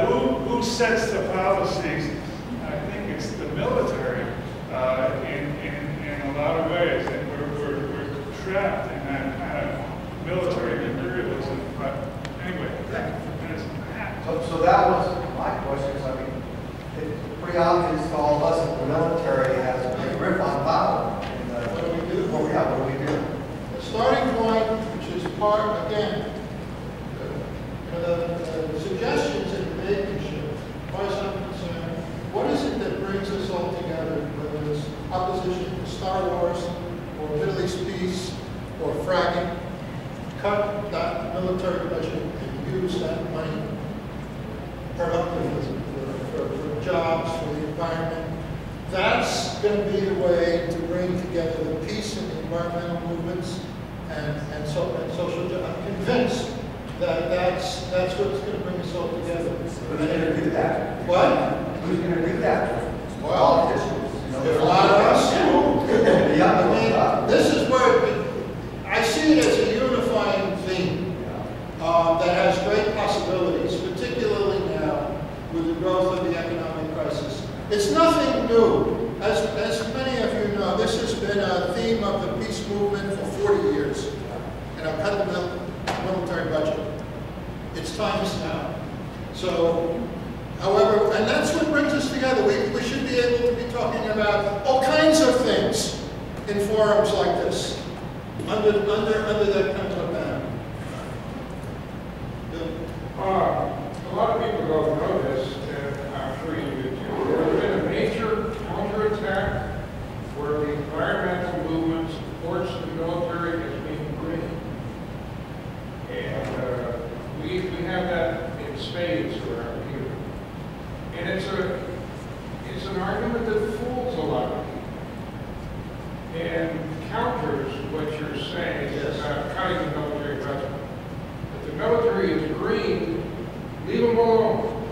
Who sets the policies? I think it's the military in a lot of ways, and we're trapped in that kind of military imperialism. But anyway, So that was my question. I mean, it's pretty obvious to all of us that the military has a big grip on power. And, What do we do? What do we do? The starting point, which is part, again, the suggestions that you made, as far as I'm concerned, what is it that brings us all together, whether it's opposition to Star Wars, or Middle East peace, or fracking? Cut that military budget and use that money productively for jobs, for the environment. That's going to be the way to bring together the peace and the environmental movements and social justice. I'm convinced that that's what's going to bring us all together. Who's going to do that? What? Who's going to do that? Well, there are a lot of us. I mean, this is where I see it as a unifying theme that has great possibilities, particularly now with the growth of the economic crisis. It's nothing new. As many of you know, this has been a theme of the peace movement for 40 years. And I've cut the military budget. Its time is now. So, however, and that's what brings us together. We should be able to be talking about all kinds of things in forums like this, under that kind of a banner. A lot of people don't know this, and I'm sure you do too. There's been a major counterattack where the environmental movement supports the military as being green. And we have that in spades around here. And it's an argument that fools a lot of people and counters what you're saying about cutting the military budget. If the military is green, leave them alone.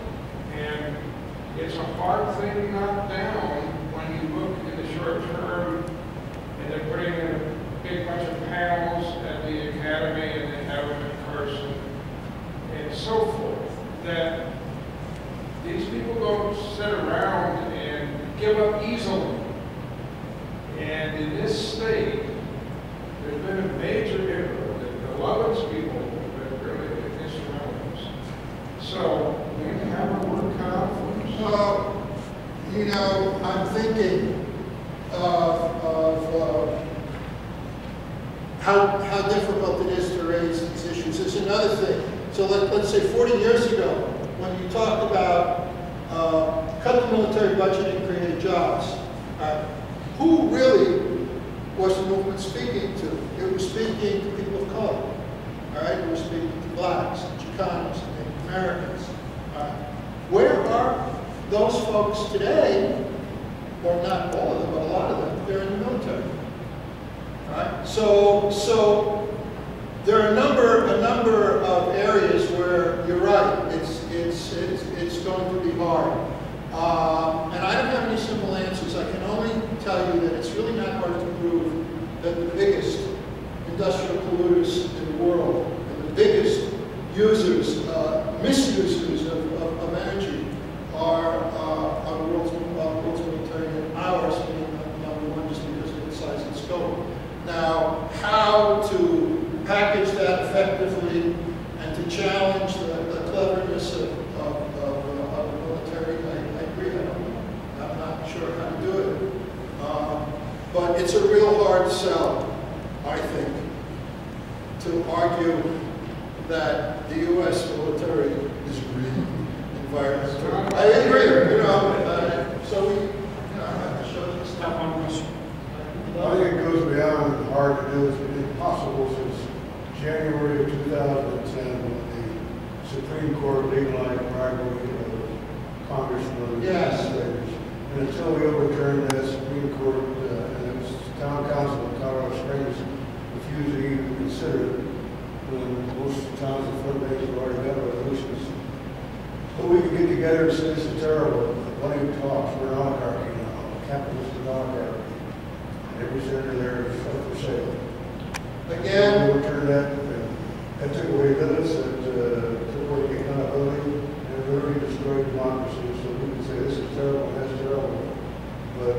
And it's a hard thing to knock down when you look in the short term and they're putting in a big bunch of panels at the academy and they have them in Carson and so forth, that these people don't sit around and give up easily. And in this state, there's been a major inroad that a lot of those people have been really instrumental in this. So we have our work cut out for us. Well, you know, I'm thinking of how difficult it is to raise these issues. There's another thing. So let's say 40 years ago, when you talked about cut the military budget and create jobs, who really was the movement speaking to? It was speaking to people of color. All right, it was speaking to blacks, and Chicanos, and Native Americans. Where are those folks today? Or not all of them, but a lot of them. They're in the military. All right. So there are a number of areas where you're right. It's going to be hard. And I don't have any simple answers. I can only tell you that it's really not hard to prove that the biggest industrial polluters in the world and the biggest users, misusers of energy are the world's military, and ours being number one just because of its size and scope. Now, how to package that effectively and to challenge the cleverness of the military, I agree. I don't know. I'm not sure how to do it. But it's a real hard sell, I think, to argue that the U.S. military is green environmental. I agree, you know, so we, you know, I have to show this stuff. One question. I think it goes beyond hard to do. It's been impossible since January of 2010 when the Supreme Court legalized bribery of congressmen and senators. And until we overturned that Supreme Court, and it was town council in Colorado Springs refused to even consider it when most towns and floodplains have already got resolutions. But we can get together and say this is terrible. Money talks, we're an oligarchy now, capitalist oligarchy. Every senator there is up for sale. Again, we overturned that, and that took away limits, that took away accountability, and it really destroyed democracy. So we can say this is terrible, and that's terrible. But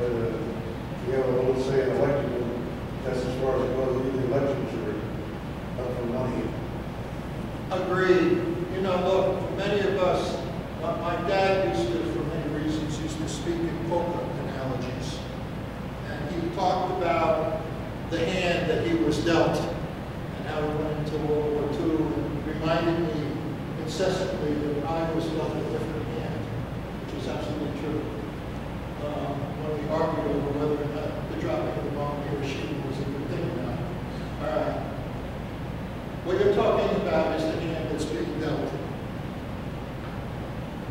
we have a little say in election, and that's as far as it goes. Even the elections are up for money. agreed. You know, look, many of us, my dad used to, for many reasons, used to speak in poker analogies. And he talked about the hand that he was dealt and how he went into World War II and reminded me incessantly that I was dealt a different hand, which is absolutely true. When we argued over whether or not the dropping of the bomb in Hiroshima was a good thing or not. All right. What you're talking about is the hand that's being dealt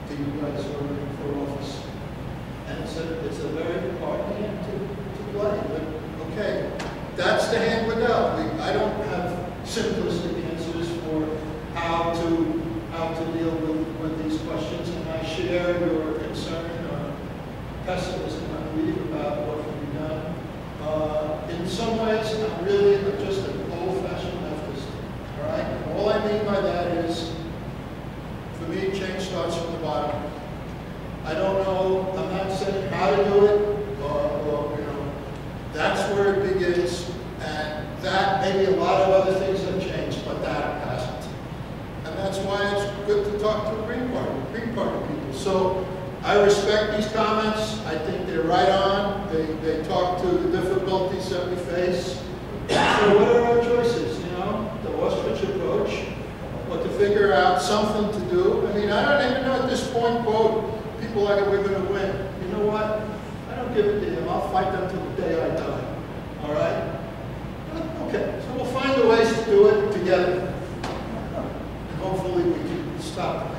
to you guys who are running for office. And it's a very hard hand to play. But okay, that's the hand we're dealt. I don't have simplistic answers for how to deal with these questions, and I share your concern or pessimism, I believe, about what can be done. In some ways, I'm just an old-fashioned leftist. All right? And all I mean by that is, for me, change starts from the bottom. I don't know, I'm not saying how to do it, or you know, that's where it begins, and that, maybe a lot of other things have changed, but that hasn't. And that's why it's good to talk to the Green Party people. So, I respect these comments. I think they're right on. They talk to the difficulties that we face. So what are our choices, you know? The ostrich approach, or to figure out something to do. I mean, I don't even know at this point, quote, people like we're going to win. You know what? I don't give a damn. I'll fight them till the day I die. All right? Okay, so we'll find the ways to do it together. And hopefully we can stop the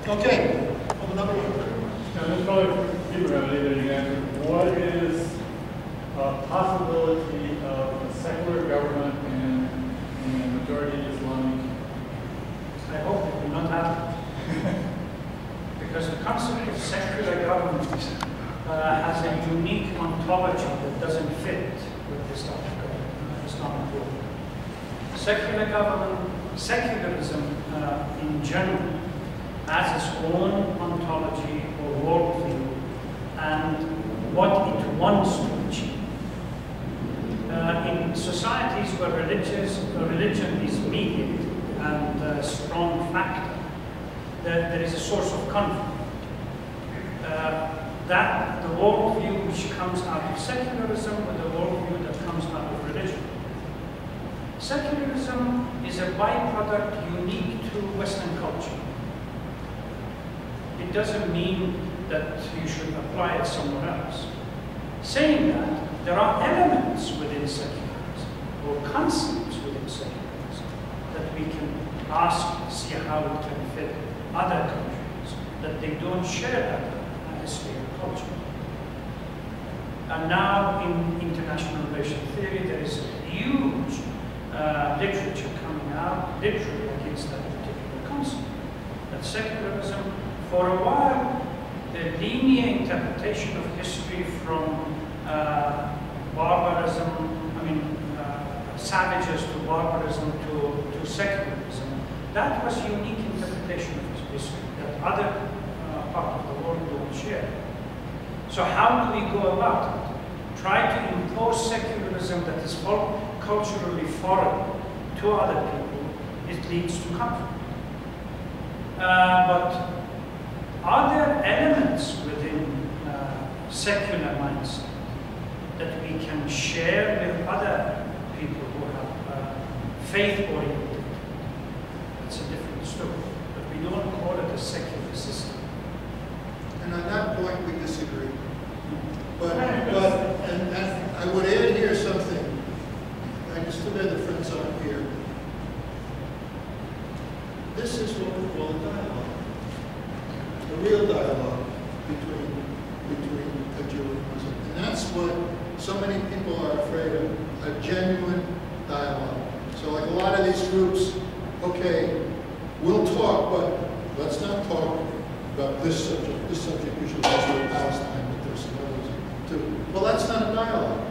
Okay, number one. Now, this probably for you, Remedy, that you answer. What is a possibility of a secular government in a majority Islamic? I hope it will not happen. Because the concept of secular government has a unique ontology that doesn't fit with the Islamic world. Secular government, secularism in general, has its own ontology or worldview and what it wants to achieve. In societies where religion is mediated and a strong factor, there is a source of conflict. That the worldview which comes out of secularism with the worldview that comes out of religion. Secularism is a byproduct unique to Western culture. It doesn't mean that you should apply it somewhere else. Saying that, there are elements within secularism, or concepts within secularism, that we can see how it can fit other countries, that they don't share that history and culture. And now in international relations theory, there is a huge literature coming out, literally against that particular concept. That secularism, for a while, the linear interpretation of history from barbarism, savages to barbarism to secularism, that was a unique interpretation of history that other parts of the world don't share. So how do we go about it? Try to impose secularism that is culturally foreign to other people, it leads to conflict. But are there elements within secular mindset that we can share with other people who have faith-oriented? That's a different story, but we don't call it a secular system. And on that point, we disagree. But I would add here something. I just too bad the friends aren't here. This is what we call a dialogue. A real dialogue between a Jew and Muslim. And that's what so many people are afraid of, a genuine dialogue. So like a lot of these groups, okay, we'll talk, but let's not talk about this subject. This subject usually has to do with Palestine, but there's some others too. Well, that's not a dialogue.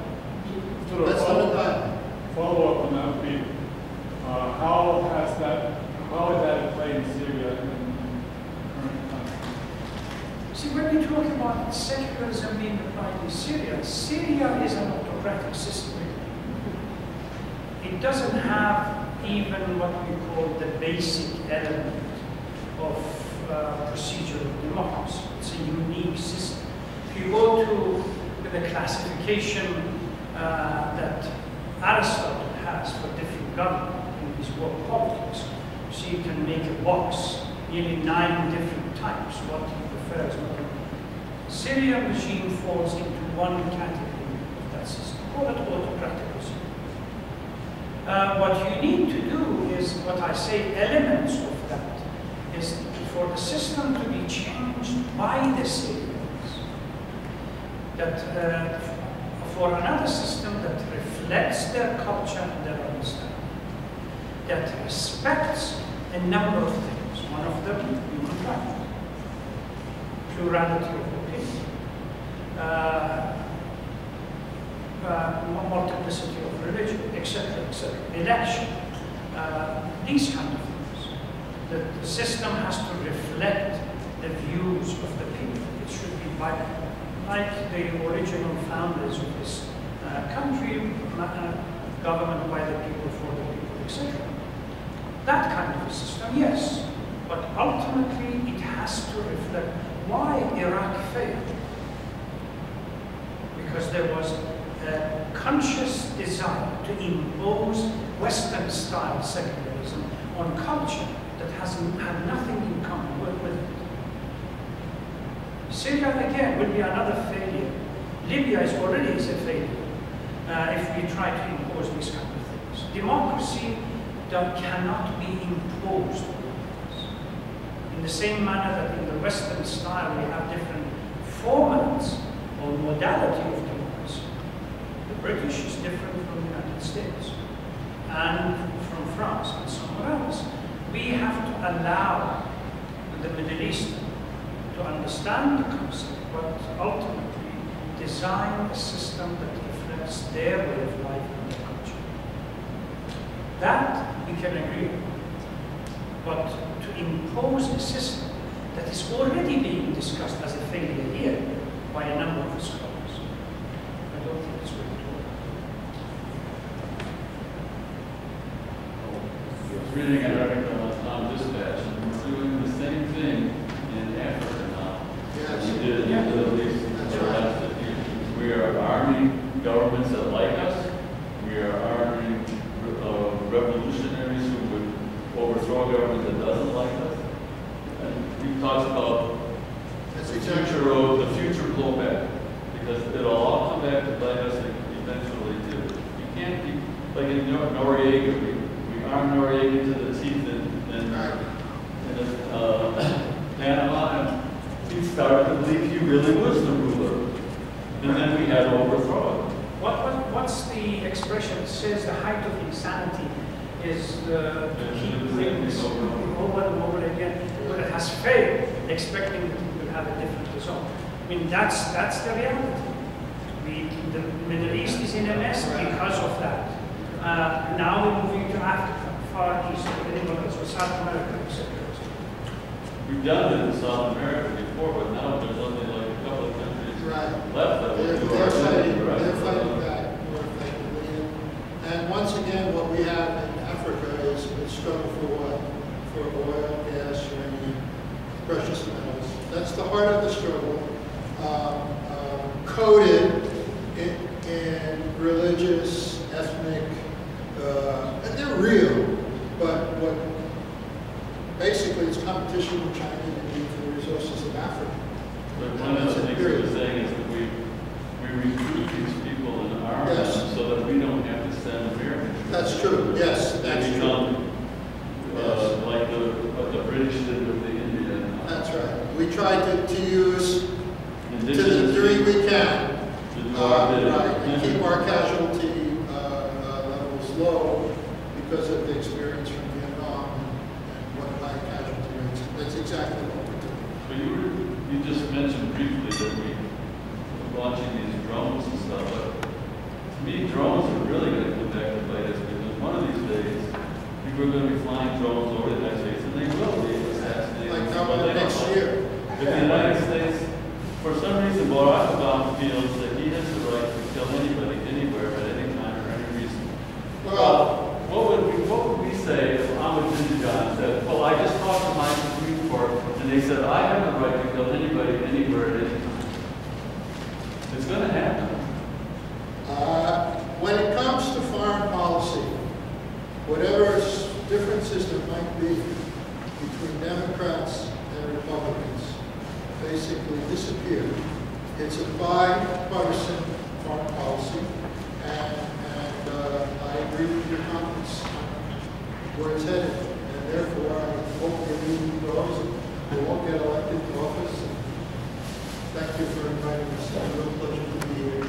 That's not a dialogue. Follow-up on that would be, how is that at play in Syria and current times? See, when we talk about secularism being applied in Syria, Syria is an autocratic system. It doesn't have even what we call the basic element of procedural democracy. It's a unique system. If you go to the classification that Aristotle has for different government in his work Politics, so you can make a box, nearly 9 different types, what he prefers. Syrian regime falls into one category of that system, call it autocratic regime. What you need to do is, what I say, elements of that, is for the system to be changed by the Syrians. That for another system that reflects their culture and their understanding, that respects a number of things. One of them, human rights, plurality of opinion, multiplicity of religion, etc., etc., election, these kind of things. The system has to reflect the views of the people. It should be like the original founders of this country, government by the people, for the people, etc. That kind of a system, yes, but ultimately it has to reflect why Iraq failed. Because there was a conscious desire to impose Western-style secularism on culture that had nothing in common with it. Syria, again, will be another failure. Libya is already a failure if we try to impose these kind of things. Democracy that cannot be imposed. In the same manner that in the Western style we have different formats or modality of democracy, the British is different from the United States and from France and somewhere else. We have to allow the Middle East to understand the concept, but ultimately design a system that reflects their way of life and their culture. That we can agree on. But to impose a system that is already being discussed as a failure here by a number of scholars, I don't think it's going to work. I was reading an article on Dispatch, and we're doing the same thing in Africa now. Yes. We did in the Middle East in the last 50 years. We are arming governments that like us. We are arming revolutionaries who would overthrow a government that doesn't like us. And we talked about the future blowback, because it'll all come back to bite us eventually too. You can't be like in Noriega. We armed Noriega to the teeth in Panama, and he started to believe he really was the ruler. And then we had to overthrow him. What's the expression that says the height of insanity is to keep things over and over again, but it has failed, expecting that it will have a different result. I mean, that's the reality. The Middle East is in a mess because of that. Now we're moving to Africa, Far East, South America, etc. We've done it in South America before, but now there's only like a couple of countries left that will do our thing. They're fighting back more effectively. And once again, what we have in Africa is a struggle for what? For oil, gas, uranium, precious metals. That's the heart of the struggle, coded in religious, ethnic, and they're real, but what basically it's competition with China to compete for the resources of Africa. But one of the things we were saying is that we recruit these people in our armies so that we don't have to send Americans. That's true, yes, that's they become like what the British did with the Indian. That's right. We try to use to the degree we can, and keep our casualty levels low because of the experience from Vietnam and what high casualty rates. That's exactly what we're doing. But you just mentioned briefly that we're launching these drones and stuff, but to me, drones are really going to come back to bite us, because one of these days, people are going to be flying drones over the United States, and they will be assassinated. Like next year. If the United States, for some reason, Barack Obama feels that he has the right to kill anybody, anywhere, at any time, for any reason. Well, what would we say if Ahmed Jindagan said, well, I just talked to my Supreme Court, and they said, I have the right to kill anybody, anywhere, at any time. It's going to happen. when it comes to foreign policy, whatever differences there might be between Democrats and Republicans basically disappear. It's a bipartisan foreign policy, and I agree with your comments on where it's headed. And therefore, I hope the meeting grows and we won't get elected to office. And thank you for inviting us. It's a real pleasure to be here.